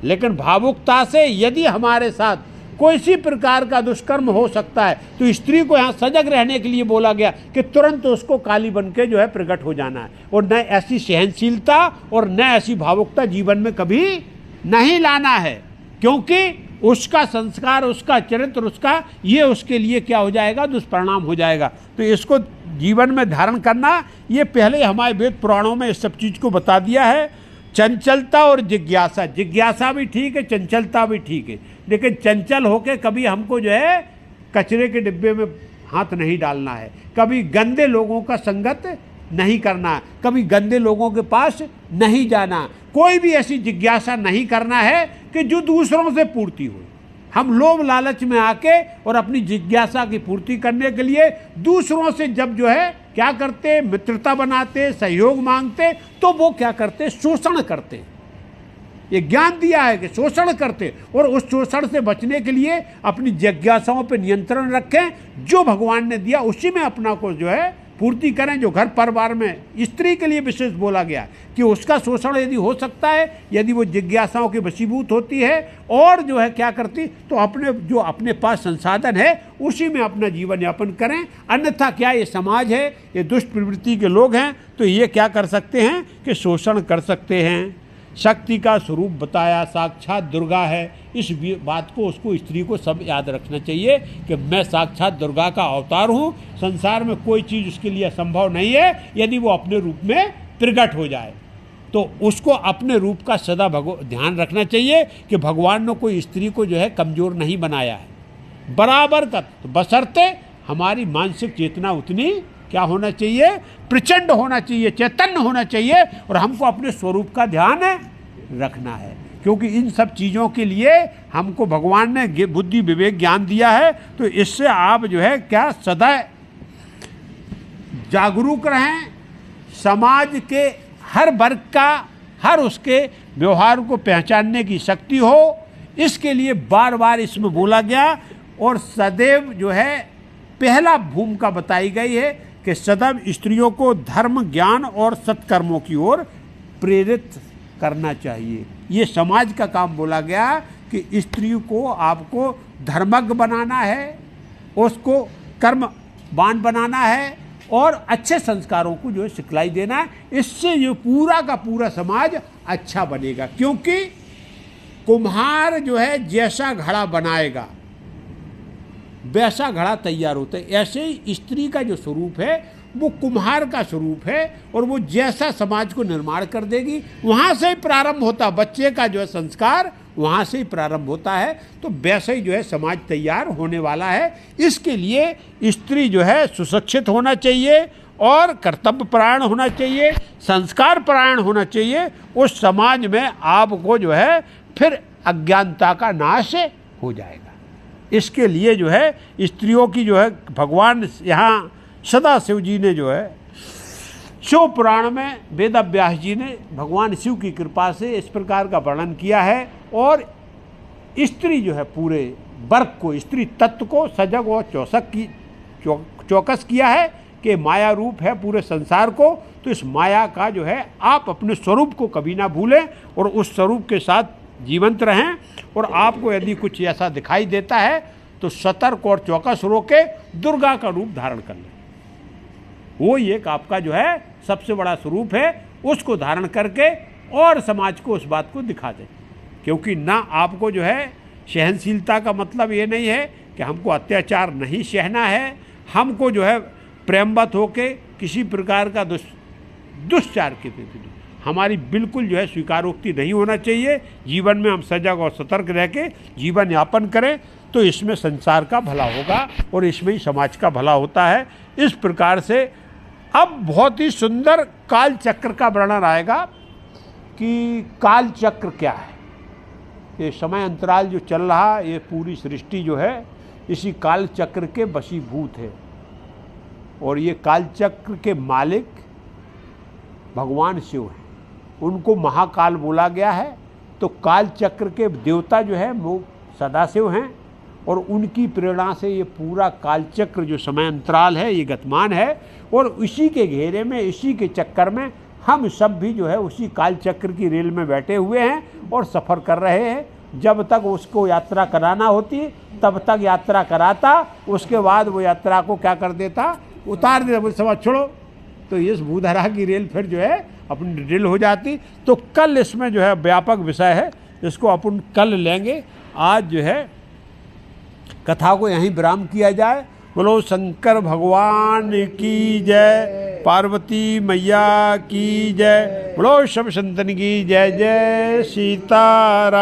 लेकिन भावुकता से यदि हमारे साथ कोई सी प्रकार का दुष्कर्म हो सकता है तो स्त्री को यहाँ सजग रहने के लिए बोला गया कि तुरंत उसको काली बन के जो है प्रकट हो जाना है, और न ऐसी सहनशीलता और न ऐसी भावुकता जीवन में कभी नहीं लाना है, क्योंकि उसका संस्कार, उसका चरित्र, उसका ये उसके लिए क्या हो जाएगा, दुष्परिणाम हो जाएगा। तो इसको जीवन में धारण करना, ये पहले हमारे वेद पुराणों में इस सब चीज़ को बता दिया है। चंचलता और जिज्ञासा, जिज्ञासा भी ठीक है, चंचलता भी ठीक है, लेकिन चंचल होके कभी हमको जो है कचरे के डिब्बे में हाथ नहीं डालना है, कभी गंदे लोगों का संगत नहीं करना, कभी गंदे लोगों के पास नहीं जाना, कोई भी ऐसी जिज्ञासा नहीं करना है कि जो दूसरों से पूर्ति हो। हम लोभ लालच में आके और अपनी जिज्ञासा की पूर्ति करने के लिए दूसरों से जब जो है क्या करते, मित्रता बनाते, सहयोग मांगते, तो वो क्या करते, शोषण करते। ये ज्ञान दिया है कि शोषण करते, और उस शोषण से बचने के लिए अपनी जिज्ञासाओं पर नियंत्रण रखें, जो भगवान ने दिया उसी में अपना को जो है पूर्ति करें। जो घर परिवार में स्त्री के लिए विशेष बोला गया कि उसका शोषण यदि हो सकता है, यदि वो जिज्ञासाओं की वशीभूत होती है और जो है क्या करती, तो अपने जो अपने पास संसाधन है उसी में अपना जीवन यापन करें। अन्यथा क्या, ये समाज है, ये दुष्ट प्रवृत्ति के लोग हैं, तो ये क्या कर सकते हैं कि शोषण कर सकते हैं। शक्ति का स्वरूप बताया, साक्षात दुर्गा है, इस बात को उसको स्त्री को सब याद रखना चाहिए कि मैं साक्षात दुर्गा का अवतार हूँ। संसार में कोई चीज़ उसके लिए असंभव नहीं है यदि वो अपने रूप में प्रकट हो जाए। तो उसको अपने रूप का सदा ध्यान रखना चाहिए कि भगवान ने कोई स्त्री को जो है कमज़ोर नहीं बनाया है, बराबर का, तो बशर्ते हमारी मानसिक चेतना उतनी क्या होना चाहिए, प्रचंड होना चाहिए, चैतन्य होना चाहिए, और हमको अपने स्वरूप का ध्यान रखना है। क्योंकि इन सब चीज़ों के लिए हमको भगवान ने बुद्धि विवेक ज्ञान दिया है, तो इससे आप जो है क्या सदा जागरूक रहें, समाज के हर वर्ग का, हर उसके व्यवहार को पहचानने की शक्ति हो, इसके लिए बार बार इसमें बोला गया। और सदैव जो है पहला भूमिका बताई गई है कि सदैव स्त्रियों को धर्म, ज्ञान और सत्कर्मों की ओर प्रेरित करना चाहिए। ये समाज का काम बोला गया कि स्त्री को आपको धर्मज्ञ बनाना है, उसको कर्मवान बनाना है और अच्छे संस्कारों को जो है सिखलाई देना है। इससे जो पूरा का पूरा समाज अच्छा बनेगा, क्योंकि कुम्हार जो है जैसा घड़ा बनाएगा वैसा घड़ा तैयार होता है। ऐसे ही स्त्री का जो स्वरूप है वो कुम्हार का स्वरूप है, और वो जैसा समाज को निर्माण कर देगी, वहाँ से ही प्रारंभ होता, बच्चे का जो है संस्कार वहाँ से ही प्रारंभ होता है, तो वैसे ही जो है समाज तैयार होने वाला है। इसके लिए स्त्री जो है सुशिक्षित होना चाहिए और कर्तव्य परायण होना चाहिए, संस्कार परायण होना चाहिए। उस समाज में आपको जो है फिर अज्ञानता का नाश हो जाएगा। इसके लिए जो है स्त्रियों की जो है भगवान यहाँ सदा शिव जी ने जो है शिव पुराण में वेद व्यास जी ने भगवान शिव की कृपा से इस प्रकार का वर्णन किया है और स्त्री जो है पूरे वर्ग को, स्त्री तत्व को सजग और चौकस किया है कि माया रूप है पूरे संसार को। तो इस माया का जो है आप अपने स्वरूप को कभी ना भूलें और उस स्वरूप के साथ जीवंत रहें। और आपको यदि कुछ ऐसा दिखाई देता है तो सतर्क और चौकस रोके दुर्गा का रूप धारण कर लें। वो एक आपका जो है सबसे बड़ा स्वरूप है, उसको धारण करके और समाज को उस बात को दिखा दें। क्योंकि ना आपको जो है सहनशीलता का मतलब ये नहीं है कि हमको अत्याचार नहीं सहना है, हमको जो है प्रेमवत होके किसी प्रकार का दुष्चार के प्रति हमारी बिल्कुल जो है स्वीकारोक्ति नहीं होना चाहिए। जीवन में हम सजग और सतर्क रह के जीवन यापन करें तो इसमें संसार का भला होगा और इसमें ही समाज का भला होता है। इस प्रकार से अब बहुत ही सुंदर काल चक्र का वर्णन आएगा कि काल चक्र क्या है। ये समय अंतराल जो चल रहा, ये पूरी सृष्टि जो है इसी काल चक्र के वशीभूत है और ये काल चक्र के मालिक भगवान शिव हैं, उनको महाकाल बोला गया है। तो काल चक्र के देवता जो है वो सदाशिव हैं और उनकी प्रेरणा से ये पूरा काल चक्र जो समय अंतराल है ये गतिमान है और इसी के घेरे में, इसी के चक्कर में हम सब भी जो है उसी काल चक्र की रेल में बैठे हुए हैं और सफ़र कर रहे हैं। जब तक उसको यात्रा कराना होती तब तक यात्रा कराता, उसके बाद वो यात्रा को क्या कर देता, उतार देता, समझ छोड़ो। तो इस भूधरा की रेल फिर जो है अपनी ड्रिल हो जाती। तो कल इसमें जो है व्यापक विषय है, इसको अपन कल लेंगे। आज जो है कथा को यहीं विराम किया जाए। बोलो शंकर भगवान की जय, पार्वती मैया की जय, बोलो सब संतन की जय। जय सीताराम।